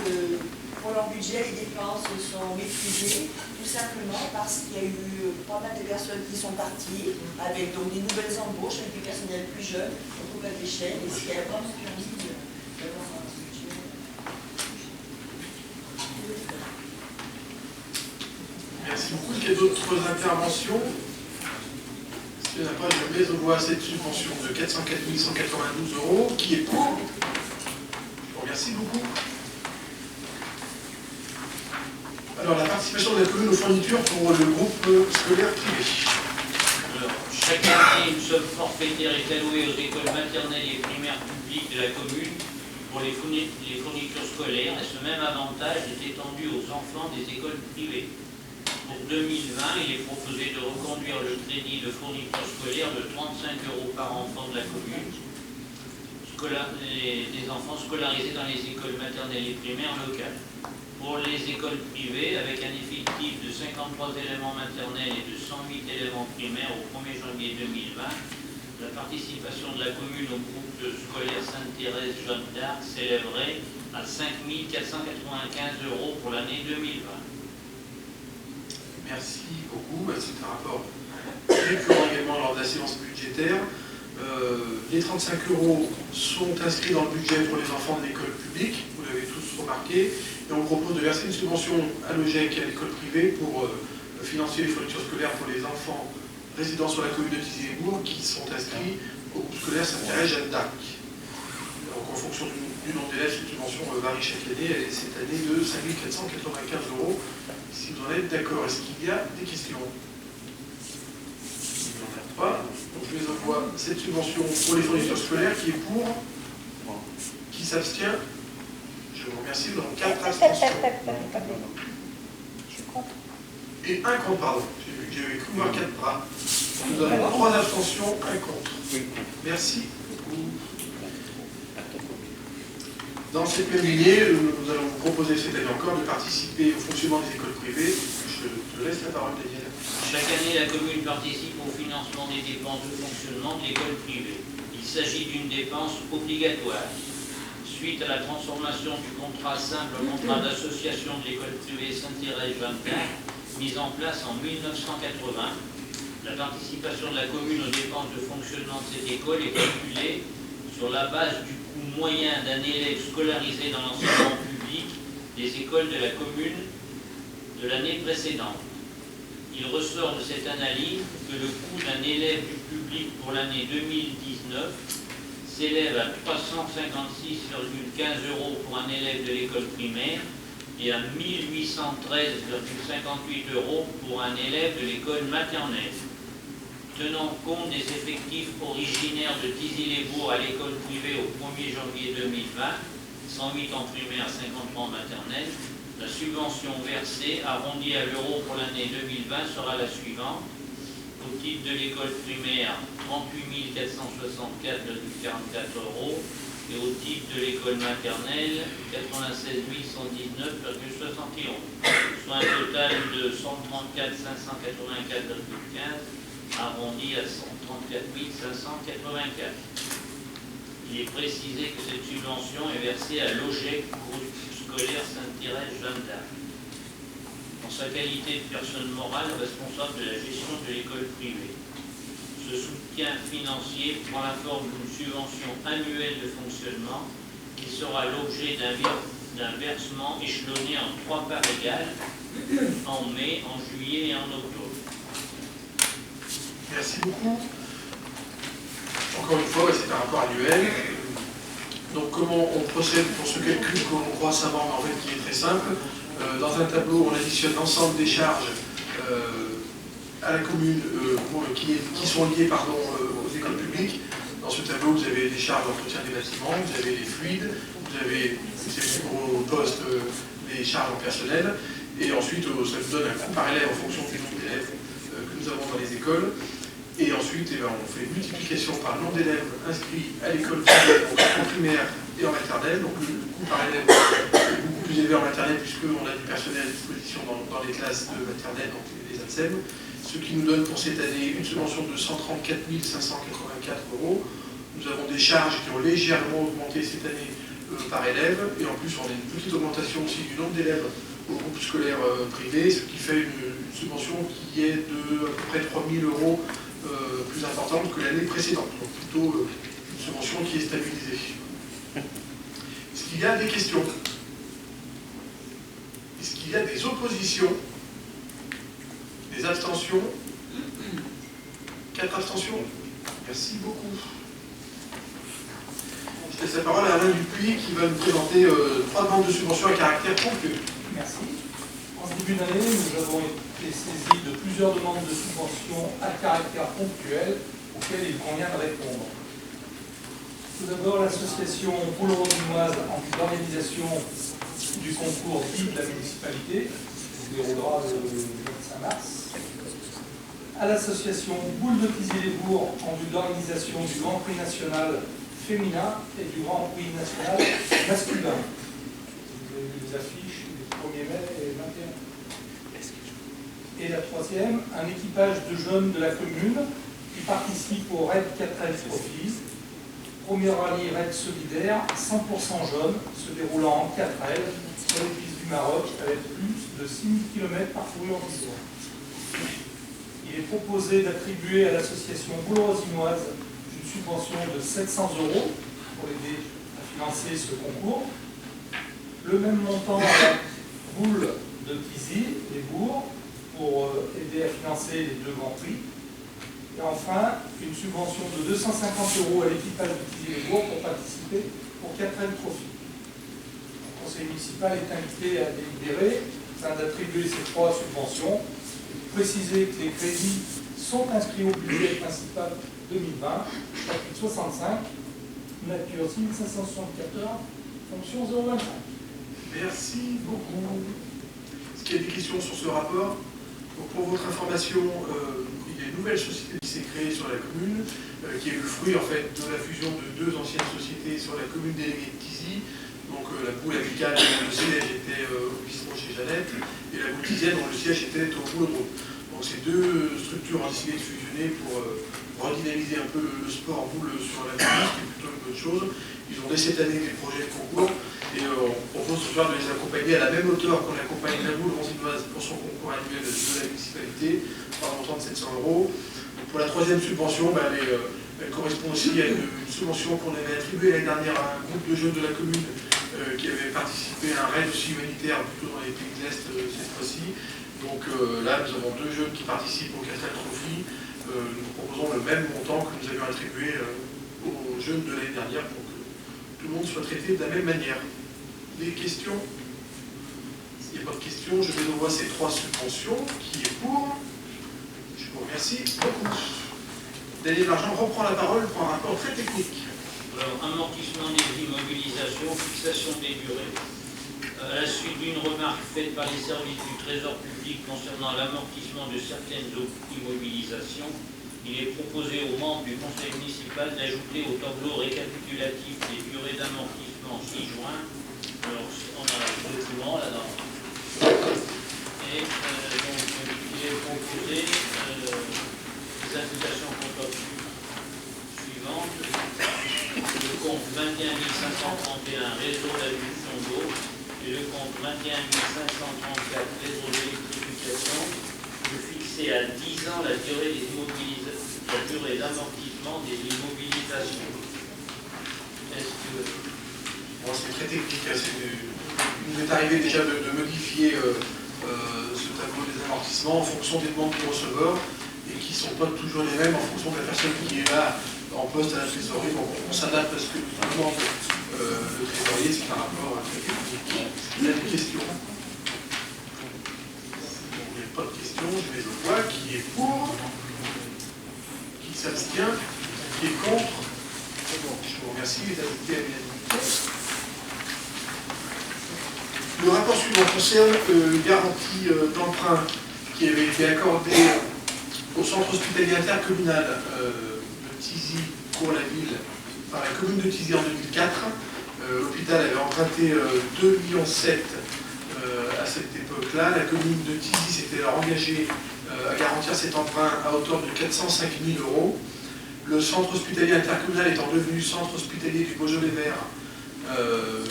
pour leur budget, les dépenses sont maîtrisées, tout simplement parce qu'il y a eu pas mal de personnes qui sont parties, avec donc des nouvelles embauches, avec du personnel plus jeune, on trouve à l'échelle, et ce qui a vraiment permis d'avoir un budget. Merci beaucoup. Est-ce qu'il y a d'autres interventions? S'il n'y en a pas, je mets au voie cette subvention de 404 192 €. Qui est pour? Je vous remercie beaucoup. Alors, la participation de la commune aux fournitures pour le groupe scolaire privé. Alors, chaque année, une somme forfaitaire est allouée aux écoles maternelles et primaires publiques de la commune pour les fournitures scolaires, et ce même avantage est étendu aux enfants des écoles privées. Pour 2020, il est proposé de reconduire le crédit de fourniture scolaire de 35 € par enfant de la commune, des enfants scolarisés dans les écoles maternelles et primaires locales. Pour les écoles privées, avec un effectif de 53 éléments maternels et de 108 éléments primaires au 1er janvier 2020, la participation de la commune au groupe scolaire Sainte-Thérèse Jeanne d'Arc s'élèverait à 5 495 € pour l'année 2020. Merci beaucoup. C'est un rapport récurrent également lors de la séance budgétaire. Les 35 € sont inscrits dans le budget pour les enfants de l'école publique, vous l'avez tous remarqué, et on propose de verser une subvention à l'OGEC et à l'école privée pour financer les fournitures scolaires pour les enfants résidant sur la commune de Thizy-les-Bourgs qui sont inscrits au groupe scolaire Sainte-Thérèse Jeanne d'Arc. Donc en fonction du nombre d'élèves, cette subvention varie chaque année, elle est cette année de 5 495 €. Si vous en êtes d'accord, est-ce qu'il y a des questions? Il n'y en a pas. Donc je les envoie cette subvention pour les fournitures scolaires qui est pour, qui s'abstient. Je vous remercie. Dans 4 abstentions. Et un contre, pardon. J'ai cru voir 4 bras. Nous avons 3 abstentions, 1 contre. Merci beaucoup. Dans cette même lignée, nous allons vous proposer cette année encore de participer au fonctionnement des écoles privées. Je te laisse la parole, Daniel. Chaque année, la commune participe au financement des dépenses de fonctionnement de l'école privée. Il s'agit d'une dépense obligatoire. Suite à la transformation du contrat simple en contrat d'association de l'école privée Saint-Thérèse-Jeanne-d'Arc, mise en place en 1980, la participation de la commune aux dépenses de fonctionnement de cette école est calculée sur la base du coût moyen d'un élève scolarisé dans l'enseignement public des écoles de la commune de l'année précédente. Il ressort de cette analyse que le coût d'un élève du public pour l'année 2019 s'élève à 356,15 € pour un élève de l'école primaire et à 1813,58 € pour un élève de l'école maternelle. Tenant compte des effectifs originaires de Thizy-les-Bourgs à l'école privée au 1er janvier 2020, 108 en primaire, 53 en maternelle, la subvention versée, arrondie à l'euro pour l'année 2020, sera la suivante. Au titre de l'école primaire, 38 464,44 € et au titre de l'école maternelle, 96 119,71 €, soit un total de 134 584,15 € arrondi à 134 584. Il est précisé que cette subvention est versée à l'OGEC, groupe scolaire Saint-Thérèse-Jeanne-d'Arc. En sa qualité de personne morale responsable de la gestion de l'école privée. Ce soutien financier prend la forme d'une subvention annuelle de fonctionnement qui sera l'objet d'un versement échelonné en 3 parts égales en mai, en juillet et en octobre. Merci beaucoup. Encore une fois, c'est un rapport annuel. Donc comment on procède pour ce calcul que l'on croit savoir, mais en fait qui est très simple. Dans un tableau, on additionne l'ensemble des charges à la commune qui sont liées aux écoles publiques. Dans ce tableau, vous avez des charges d'entretien des bâtiments, vous avez les fluides, vous avez au poste les charges en personnel, et ensuite ça nous donne un coût par élève en fonction du nombre d'élèves que nous avons dans les écoles. Et ensuite, on fait une multiplication par le nombre d'élèves inscrits à l'école en primaire et en maternelle. Donc le coût par élève est beaucoup plus élevé en maternelle puisqu'on a du personnel à disposition dans les classes de maternelle, donc les ATSEM, ce qui nous donne pour cette année une subvention de 134 584 €. Nous avons des charges qui ont légèrement augmenté cette année par élève, et en plus on a une petite augmentation aussi du nombre d'élèves au groupe scolaire privé, ce qui fait une subvention qui est de à peu près 3 000 € plus importante que l'année précédente, donc plutôt une subvention qui est stabilisée. Est-ce qu'il y a des questions? Est-ce qu'il y a des oppositions? Des abstentions? 4 abstentions? Merci beaucoup. Je laisse la parole à Alain Dupuis qui va nous présenter 3 demandes de subventions à caractère ponctuel. Merci. En ce début d'année, nous avons été saisis de plusieurs demandes de subventions à caractère ponctuel auxquelles il convient de répondre. Tout d'abord, l'association Boule-Rosinoise en vue d'organisation du concours dit de la municipalité, qui se déroulera le 25 mars. À l'association Boule de Thizy-les-Bourgs en vue d'organisation du Grand Prix national féminin et du Grand Prix national masculin. Vous avez vu les affiches du 1er mai et 21. Et la troisième, un équipage de jeunes de la commune qui participe au RAID 4L Trophy. Premier rallye RAID solidaire, 100% jeunes, se déroulant en 4L sur les pistes du Maroc avec plus de 6000 km parcourus en 10 ans. Il est proposé d'attribuer à l'association Boule-Rosinoise une subvention de 700 € pour aider à financer ce concours. Le même montant à la Boule de Thizy-les-Bourgs pour aider à financer les 2 grands prix. Et enfin, une subvention de 250 € à l'équipage de Thizy-les-Bourgs pour participer au 4L Trophy. Le conseil municipal est invité à délibérer afin d'attribuer ces 3 subventions. Préciser que les crédits sont inscrits au budget principal 2020, chapitre 65, nature 6574, fonction 025. Merci beaucoup. Est-ce qu'il y a des questions sur ce rapport? Donc, pour votre information, il y a une nouvelle société qui s'est créée sur la commune, qui est le fruit en fait de la fusion de deux anciennes sociétés sur la commune déléguée de Tizy. Donc la boule amicale dont le siège était au bistrot chez Jeannette, et la boule tizienne dont le siège était au boulodrome. Donc ces deux structures ont décidé de fusionner pour redynamiser un peu le sport boule sur la commune, ce qui est plutôt une bonne chose. Ils ont dès cette année des projets de concours, et on propose ce soir de les accompagner à la même hauteur qu'on accompagne la boule ronsinoise pour son concours annuel de la municipalité, par un montant de 700 €. Donc pour la troisième subvention, elle correspond aussi à une subvention qu'on avait attribuée l'année dernière à un groupe de jeunes de la commune qui avait participé à un raid aussi humanitaire plutôt dans les pays de l'Est cette fois-ci. Donc là, nous avons deux jeunes qui participent au Castel Trophy. Nous proposons le même montant que nous avions attribué aux jeunes de l'année dernière pour que tout le monde soit traité de la même manière. Des questions? S'il n'y a pas de questions, je mets au voie ces trois subventions. Qui est pour? Je vous remercie beaucoup. Daniel Largent reprend la parole pour un rapport très technique. Alors, amortissement des immobilisations, fixation des durées. À la suite d'une remarque faite par les services du Trésor public concernant l'amortissement de certaines immobilisations, il est proposé aux membres du conseil municipal d'ajouter au tableau récapitulatif des durées d'amortissement 6 juin. Alors, on a le document là-dedans. Et donc, il est proposé les indications comptables suivantes. Le compte 21 531 réseau d'adduction d'eau et le compte 21 534 réseau d'électrification, de fixer à 10 ans la durée d'amortissement des immobilisations. Est-ce que... Bon, c'est très technique. Il nous est arrivé déjà de modifier ce tableau des amortissements en fonction des demandes du receveur et qui ne sont pas toujours les mêmes en fonction de la personne qui est là en poste à la trésorerie. Donc on s'adapte à ce que nous demande le trésorier, c'est par rapport à la technique. Il y a des questions? Il n'y a pas de questions, je vais le voir. Qui est pour? Qui s'abstient? Qui est contre? Je vous remercie, il est adopté à l'unanimité. Le rapport suivant concerne une garantie d'emprunt qui avait été accordée au centre hospitalier intercommunal de Tizy pour la ville par la commune de Tizy en 2004. L'hôpital avait emprunté 2,7 millions à cette époque-là. La commune de Tizy s'était alors engagée à garantir cet emprunt à hauteur de 405 000 €. Le centre hospitalier intercommunal étant devenu centre hospitalier du Beaujolais-Vert,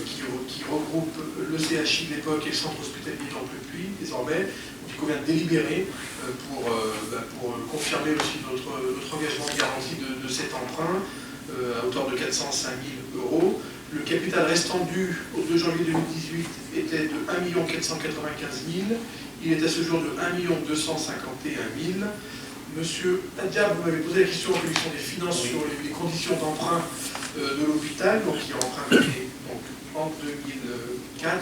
qui regroupe le CHI de l'époque et le centre hospitalier d'Ample-Puy désormais. Donc, il convient de délibérer pour confirmer aussi notre engagement de garantie de cet emprunt à hauteur de 405 000 €. Le capital restant dû au 2 janvier 2018 était de 1 495 000 €. Il est à ce jour de 1 251 000 €. Monsieur Adja, vous m'avez posé la question en commission des finances sur les conditions d'emprunt de l'hôpital, donc qui a emprunté donc, en 2004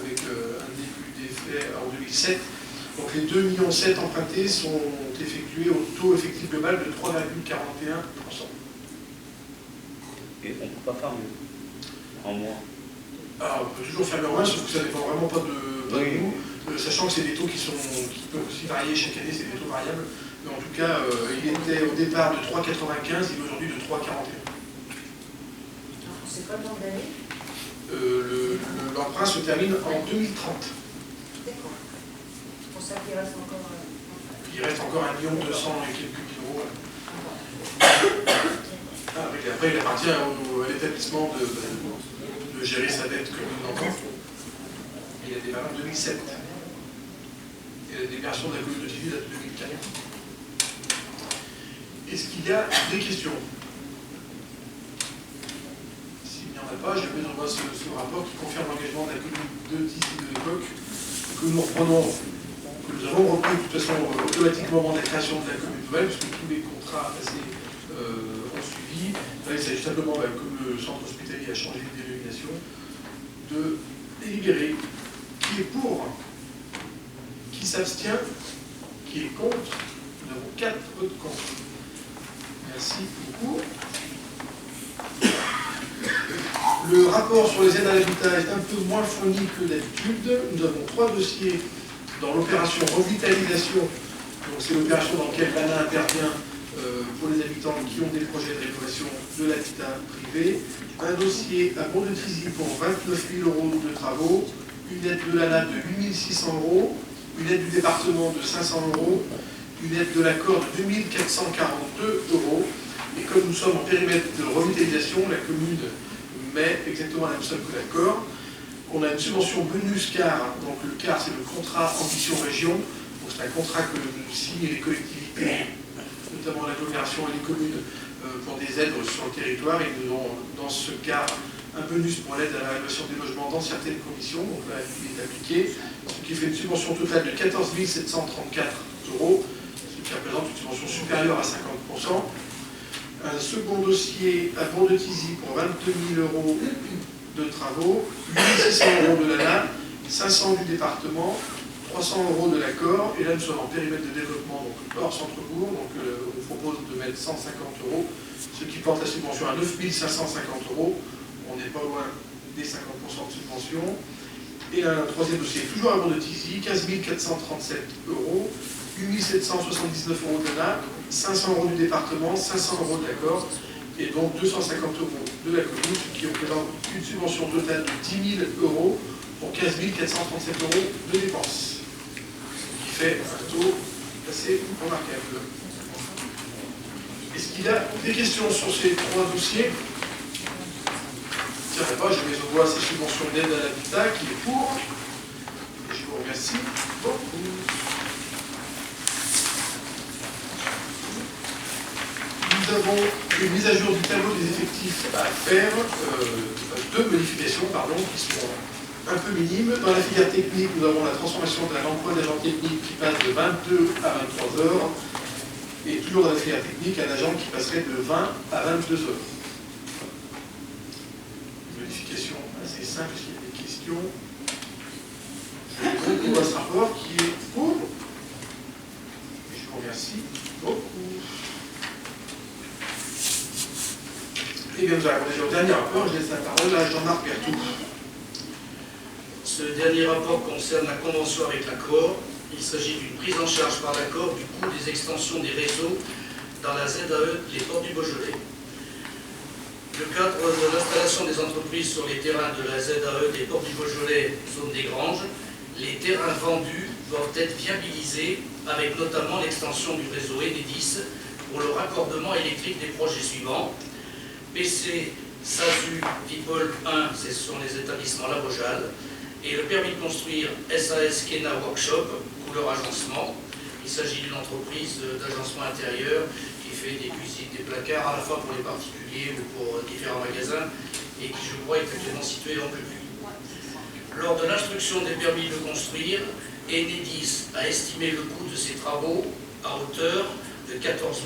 avec un début d'effet en 2007. Donc les 2,7 millions empruntés sont effectués au taux effectif global de 3,41%. Et on ne peut pas faire mieux, en moins. Alors on peut toujours faire le moins, sauf que ça ne dépend vraiment pas de nous, sachant que c'est des taux qui peuvent aussi varier chaque année, c'est des taux variables. Mais en tout cas, il était au départ de 3,95, il est aujourd'hui de 3,41. C'est quoi le nombre d'années? L'emprunt se termine en 2030. D'accord. C'est pour ça qu'il reste encore... Il reste encore 1 200 000 et quelques mille euros. Après, il appartient à l'établissement de gérer sa dette comme nous l'entendons. Il y a des démarré en 2007. Et la déclaration de la commune de Tizy date de 2004. Est-ce qu'il y a des questions? S'il n'y en a pas, je vais vous envoyer ce rapport qui confirme l'engagement de la commune de Tizy de l'époque, que nous reprenons, que nous avons repris de toute façon automatiquement au moment de la création de la commune nouvelle, puisque tous les contrats passés ont suivi. Là, il s'agit simplement, comme le centre hospitalier a changé de dénomination, de délibérer qui est pour, qui s'abstient, qui est contre. Nous avons 4 votes contre. Merci beaucoup. Le rapport sur les aides à l'habitat est un peu moins fourni que d'habitude. Nous avons 3 dossiers dans l'opération revitalisation, donc c'est l'opération dans laquelle l'ANA intervient pour les habitants qui ont des projets de rénovation de l'habitat privé, un dossier à Pont-de-Thizy pour 29 000 € de travaux, une aide de l'ANA de 8 600 €, une aide du département de 500 €, une aide de l'accord de 2 442 €. Et comme nous sommes en périmètre de revitalisation, la commune met exactement la même somme que l'accord. On a une subvention bonus CAR, donc le CAR c'est le contrat ambition région, donc c'est un contrat que signent les collectivités, notamment l'agglomération et les communes, pour des aides sur le territoire, et nous avons dans ce CAR un bonus pour l'aide à la rénovation des logements dans certaines conditions, donc là il est appliqué, ce qui fait une subvention totale de 14 734 €, ce qui représente une subvention supérieure à 50%. Un second dossier à Pont-de-Thizy pour 22 000 € de travaux, 8 600 € de l'ANA, 500 du département, 300 € de l'accord, et là nous sommes en périmètre de développement, donc hors centre-bourg, donc on propose de mettre 150 €, ce qui porte la subvention à 9 550 €. On n'est pas loin des 50% de subvention. Et un troisième dossier, toujours à Pont-de-Thizy, 15 437 €, 8 779 € de l'ANA, 500 € du département, 500 € de l'accord, et donc 250 € de la commune, ce qui représente une subvention totale de 10 000 € pour 15 437 € de dépenses. Ce qui fait un taux assez remarquable. Est-ce qu'il y a des questions sur ces trois dossiers? Je ne dirais pas, je mets au voie ces subventions d'aide à l'habitat, qui est pour. Et je vous remercie beaucoup. Nous avons une mise à jour du tableau des effectifs à faire, deux modifications, pardon, qui sont un peu minimes. Dans la filière technique, nous avons la transformation d'un emploi d'agent technique qui passe de 22 à 23 heures, et toujours dans la filière technique, un agent qui passerait de 20 à 22 heures. Une modification assez simple, s'il y a des questions. Donc, on voit ce rapport qui est pour. Et je vous remercie beaucoup. Et bien, nous arrivons déjà au dernier rapport. Je laisse la parole à Jean-Marc Berthoud. Ce dernier rapport concerne la convention avec l'ACOR. Il s'agit d'une prise en charge par l'ACOR du coût des extensions des réseaux dans la ZAE des Portes du Beaujolais. Le cadre de l'installation des entreprises sur les terrains de la ZAE des Portes du Beaujolais, zone des Granges, les terrains vendus doivent être viabilisés avec notamment l'extension du réseau Enedis pour le raccordement électrique des projets suivants. PC, SASU, Vipol 1, ce sont les établissements La Rojale, et le permis de construire SAS Kena Workshop, couleur agencement. Il s'agit d'une entreprise d'agencement intérieur qui fait des cuisines, des placards, à la fois pour les particuliers ou pour différents magasins, et qui, je crois, est actuellement situé en Publi. Lors de l'instruction des permis de construire, Enedis a estimé le coût de ces travaux à hauteur de 14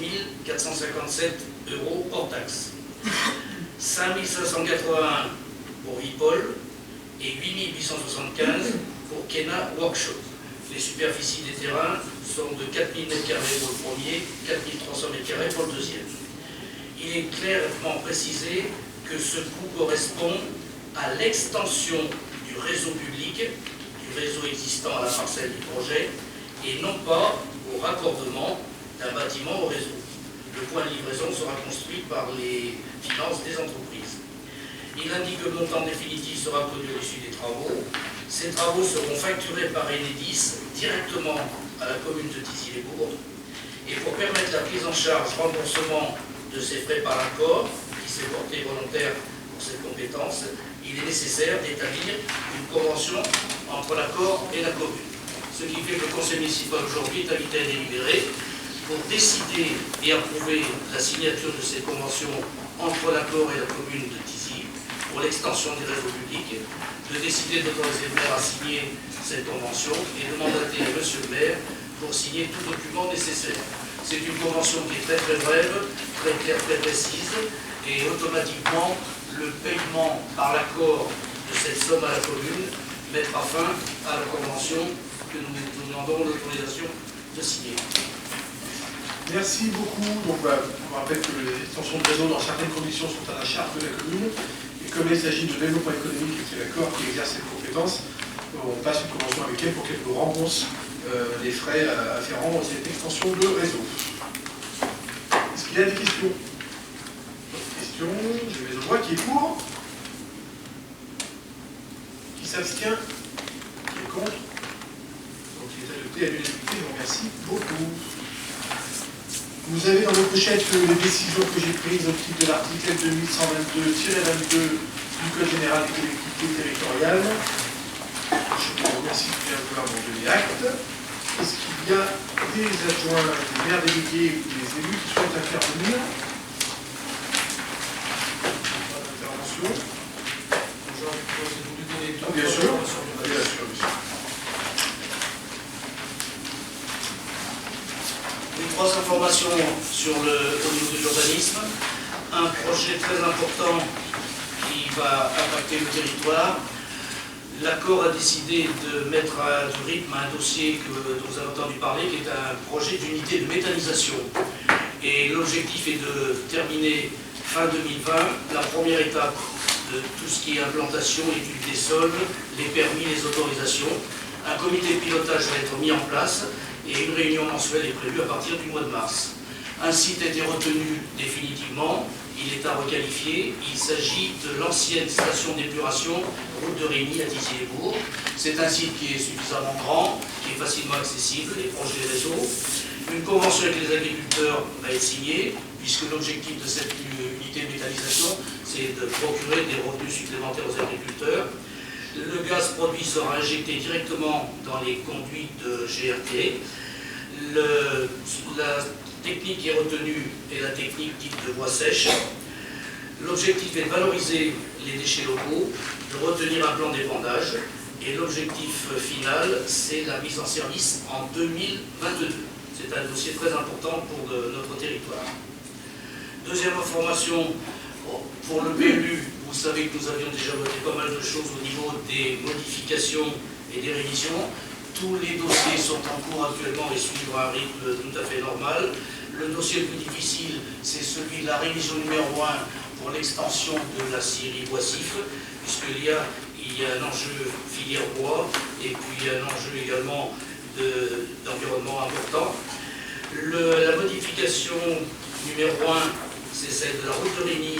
457 € hors taxe. 5 581 pour Vipol et 8 875 pour Kena Workshop. Les superficies des terrains sont de 4 000 m² pour le premier, 4 300 m² pour le deuxième. Il est clairement précisé que ce coût correspond à l'extension du réseau public, du réseau existant à la parcelle du projet, et non pas au raccordement d'un bâtiment au réseau. Le point de livraison sera construit par les finances des entreprises. Il indique que le montant définitif sera connu à l'issue des travaux. Ces travaux seront facturés par Enedis directement à la commune de Thizy-les-Bourgs. Et pour permettre la prise en charge, remboursement de ces frais par l'accord, qui s'est porté volontaire pour cette compétence, il est nécessaire d'établir une convention entre l'accord et la commune. Ce qui fait que le conseil municipal aujourd'hui est invité à délibérer pour décider et approuver la signature de cette convention entre l'accord et la commune de Thizy pour l'extension des réseaux publics, de décider d'autoriser le maire à signer cette convention et de mandater M. le maire pour signer tout document nécessaire. C'est une convention qui est très très brève, très claire, très précise, et automatiquement le paiement par l'accord de cette somme à la commune mettra fin à la convention que nous demandons l'autorisation de signer. Merci beaucoup. Donc, on rappelle que les extensions de réseau dans certaines conditions sont à la charge de la commune. Et comme il s'agit de développement économique et que c'est l'accord qui exerce cette compétence, on passe une convention avec elle pour qu'elle nous rembourse les frais afférents à cette extension de réseau. Est-ce qu'il y a des questions? Questions? Je mets au voix qui est pour, qui s'abstient, qui est contre. Donc il est adopté à l'unanimité, je vous remercie beaucoup. Vous avez dans votre pochette les décisions que j'ai prises au titre de l'article 2122-22 du Code général des collectivités territoriales. Je vous remercie de bien vouloir m'en donner acte. Est-ce qu'il y a des adjoints, des maires délégués ou des élus qui souhaitent intervenir? Pas d'intervention. Bien sûr. Bien sûr. Trois informations au niveau de l'urbanisme. Un projet très important qui va impacter le territoire. L'accord a décidé de mettre du rythme à un dossier dont vous avez entendu parler, qui est un projet d'unité de méthanisation. Et l'objectif est de terminer fin 2020 la première étape de tout ce qui est implantation, étude des sols, les permis, les autorisations. Un comité de pilotage va être mis en place et une réunion mensuelle est prévue à partir du mois de mars. Un site a été retenu définitivement, il est à requalifier. Il s'agit de l'ancienne station d'épuration, route de Régny à Tizy-les-Bourgs. C'est un site qui est suffisamment grand, qui est facilement accessible et proche des réseaux. Une convention avec les agriculteurs va être signée, puisque l'objectif de cette unité de méthanisation, c'est de procurer des revenus supplémentaires aux agriculteurs. Le gaz produit sera injecté directement dans les conduites de GRT. La technique qui est retenue est la technique dite de voie sèche. L'objectif est de valoriser les déchets locaux, de retenir un plan d'épandage. Et l'objectif final, c'est la mise en service en 2022. C'est un dossier très important pour notre territoire. Deuxième information, pour le PLU, vous savez que nous avions déjà voté pas mal de choses au niveau des modifications et des révisions. Tous les dossiers sont en cours actuellement et suivent un rythme tout à fait normal. Le dossier le plus difficile, c'est celui de la révision numéro 1 pour l'extension de la scierie Boissif, puisqu'il y a un enjeu filière bois et puis un enjeu également d'environnement important. La modification numéro 1, c'est celle de la route de Régny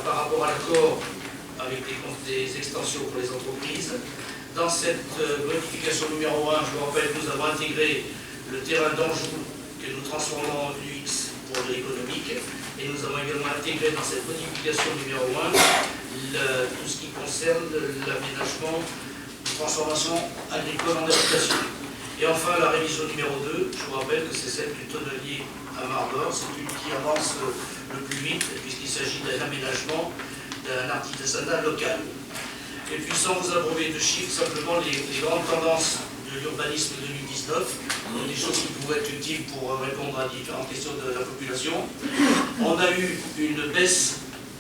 par rapport à l'accord avec des extensions pour les entreprises. Dans cette modification numéro 1, je vous rappelle que nous avons intégré le terrain d'Anjou que nous transformons en UX pour l'économique. Et nous avons également intégré dans cette modification numéro 1 tout ce qui concerne l'aménagement de transformation agricole en habitation. Et enfin, la révision numéro 2, je vous rappelle que c'est celle du tonnelier à Mardor. C'est une qui avance le plus vite, puisqu'il s'agit d'un aménagement d'un artisanat local. Et puis, sans vous abreuver de chiffres, simplement les grandes tendances de l'urbanisme 2019, des choses qui pourraient être utiles pour répondre à différentes questions de la population. On a eu une baisse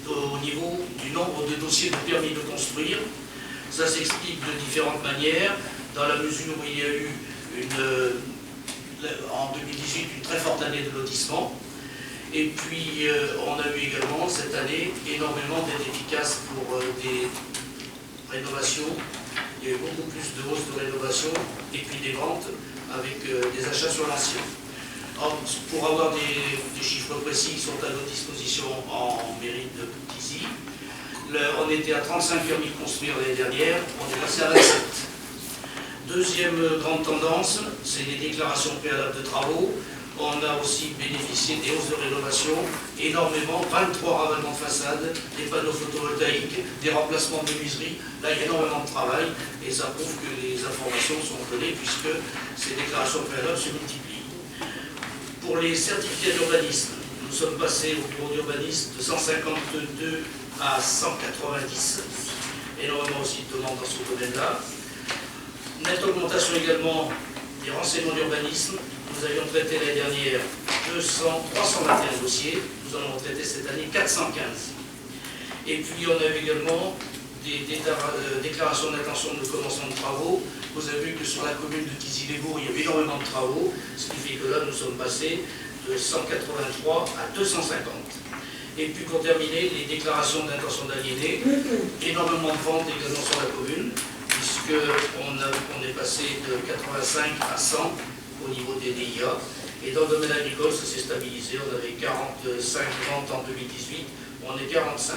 au niveau du nombre de dossiers de permis de construire. Ça s'explique de différentes manières, dans la mesure où il y a eu en 2018 une très forte année de lotissement. Et puis on a eu également cette année énormément d'aides efficaces pour des rénovations. Il y a eu beaucoup plus de hausse de rénovation et puis des ventes avec des achats sur l'ancien. Pour avoir des chiffres précis, ils sont à notre disposition en mairie de Tizy. On était à 35 permis de construire l'année dernière, on est passé à 27. Deuxième grande tendance, c'est les déclarations préalables de travaux. On a aussi bénéficié des hausses de rénovation, énormément, 23 ravalements de façade, des panneaux photovoltaïques, des remplacements de menuiserie. Là, il y a énormément de travail et ça prouve que les informations sont données puisque ces déclarations préalables se multiplient. Pour les certificats d'urbanisme, nous sommes passés au bureau d'urbanisme de 152 à 190. Énormément aussi de demandes dans ce domaine-là. Nette augmentation également des renseignements d'urbanisme. Nous avions traité l'année dernière 321 dossiers. Nous en avons traité cette année 415. Et puis on a eu également des déclarations d'intention de commencement de travaux. Vous avez vu que sur la commune de Tizy-les-Bourgs, il y avait énormément de travaux, ce qui fait que là, nous sommes passés de 183 à 250. Et puis pour terminer, les déclarations d'intention d'aliéner, énormément de ventes également sur la commune, puisque puisqu'on est passé de 85 à 100 au niveau des DIA. Et dans le domaine agricole, ça s'est stabilisé. On avait 45 ventes en 2018, on est 45.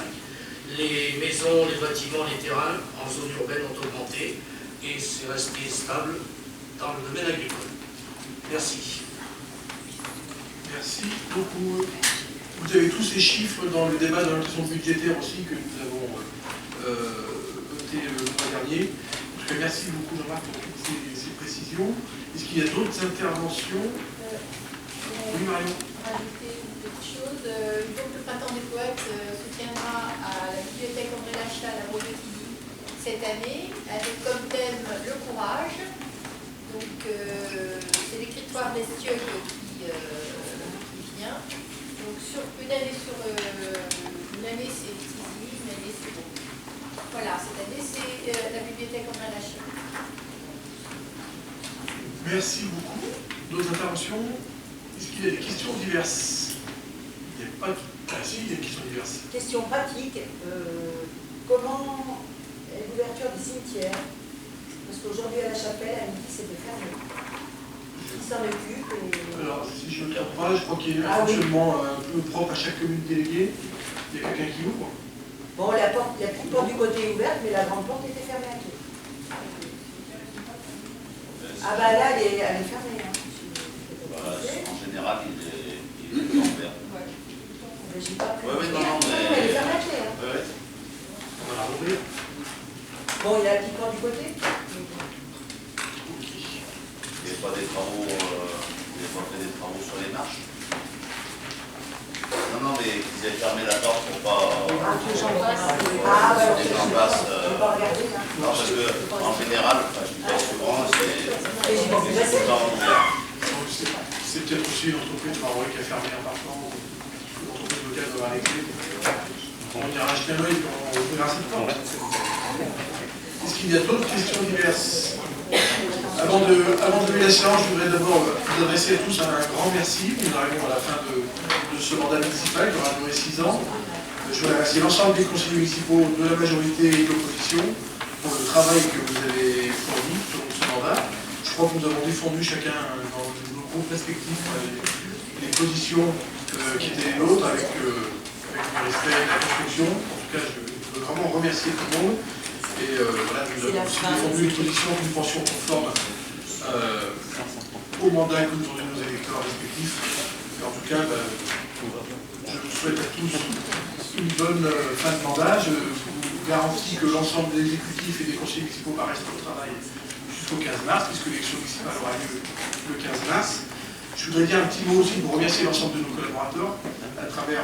Les maisons, les bâtiments, les terrains en zone urbaine ont augmenté et c'est resté stable dans le domaine agricole. Merci. Merci beaucoup. Vous avez tous ces chiffres dans le débat d'orientation budgétaire aussi que nous avons voté le mois dernier. En tout cas, merci beaucoup Jean-Marc pour toutes ces précisions. Est-ce qu'il y a d'autres interventions? Oui, Marion. Rajouter une petite chose. Donc le printemps des poètes se tiendra à la bibliothèque André Lachat à Beauvaisis cette année, avec comme thème le courage. Donc c'est l'écritoire d'Estieux qui vient. Donc une année c'est Tizi, une année c'est bon. Voilà, cette année c'est la bibliothèque André Lachat. Merci beaucoup. D'autres interventions? Est-ce qu'il y a des questions diverses? Il n'y a pas de... Ah si, il y a des questions diverses. Question pratique, comment est l'ouverture des cimetières? Parce qu'aujourd'hui à la chapelle, à midi, c'était fermé. Qui s'en occupe et... Alors, si je ne me trompe pas, je crois qu'il y a un fonctionnement un peu propre à chaque commune déléguée. Il y a quelqu'un qui ouvre. Bon, la petite porte du côté est ouverte, mais la grande porte était fermée à clé. Ah bah là, elle est fermée. Hein. En général, il est ouvert. Mais j'ai pas pris. Oui, non, mais... Elle est fermée à clé. Hein. Ouais. On va la rouvrir. Bon, il y a la petite porte du côté. Il n'y a pas des travaux, il n'y a pas fait des travaux sur les marches. Non, mais ils avaient fermé la porte pour pas... Que j'en passe. Les gens passent... On va regarder là. Non, parce que en général, enfin, je dis pas souvent, c'est tout le temps ouvert. C'est peut-être aussi une entreprise de Marois qui a fermé un partant, ou une entreprise locale de Marais-Clé. On ira acheter un œil et on ouvrira cette porte. Est-ce qu'il y a d'autres questions diverses? Avant de lever la séance, je voudrais d'abord vous adresser à tous un grand merci. Nous arrivons à la fin de ce mandat municipal qui aura duré 6 ans. Je voudrais remercier l'ensemble des conseillers municipaux de la majorité et de l'opposition pour le travail que vous avez fourni sur ce mandat. Je crois que nous avons défendu chacun dans nos groupes respectifs les positions qui étaient les nôtres avec le respect et la construction. En tout cas, je veux vraiment remercier tout le monde. Et voilà, nous avons aussi défendu les positions que nous pensions conformes au mandat que nous ont donné nos électeurs respectifs. Et en tout cas, je vous souhaite à tous une bonne fin de mandat. Je vous garantis que l'ensemble des exécutifs et des conseillers municipaux restent au travail jusqu'au 15 mars, puisque l'élection municipale aura lieu le 15 mars. Je voudrais dire un petit mot aussi pour remercier l'ensemble de nos collaborateurs à travers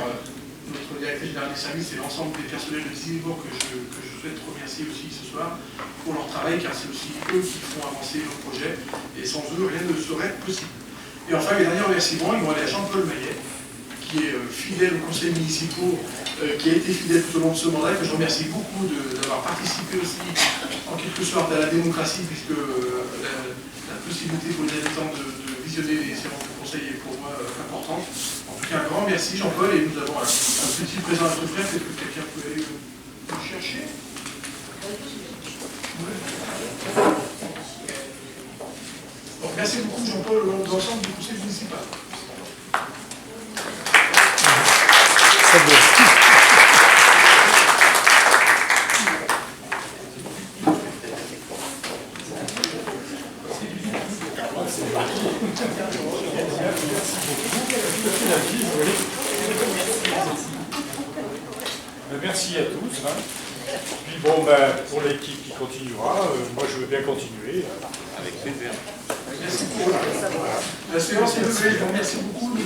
notre directrice générale des services et l'ensemble des personnels de Civibourg que je souhaite remercier aussi ce soir pour leur travail, car c'est aussi eux qui font avancer nos projets, et sans eux, rien ne serait possible. Et enfin, les derniers remerciements, ils vont aller à Jean-Paul Maillet, qui est fidèle aux conseils municipaux, qui a été fidèle tout au long de ce mandat, et que je remercie beaucoup d'avoir participé aussi, en quelque sorte, à la démocratie, puisque la possibilité pour les habitants de visionner les séances de conseil est pour moi importante. En tout cas, un grand merci Jean-Paul, et nous avons un petit présent à notre frère, peut-être que quelqu'un peut aller le chercher. Donc, merci beaucoup Jean-Paul au nom de l'ensemble du conseil municipal. Merci à tous. Puis bon, pour l'équipe qui continuera, moi je veux bien continuer. Avec plaisir. Merci pour la séance est levée, je vous remercie beaucoup.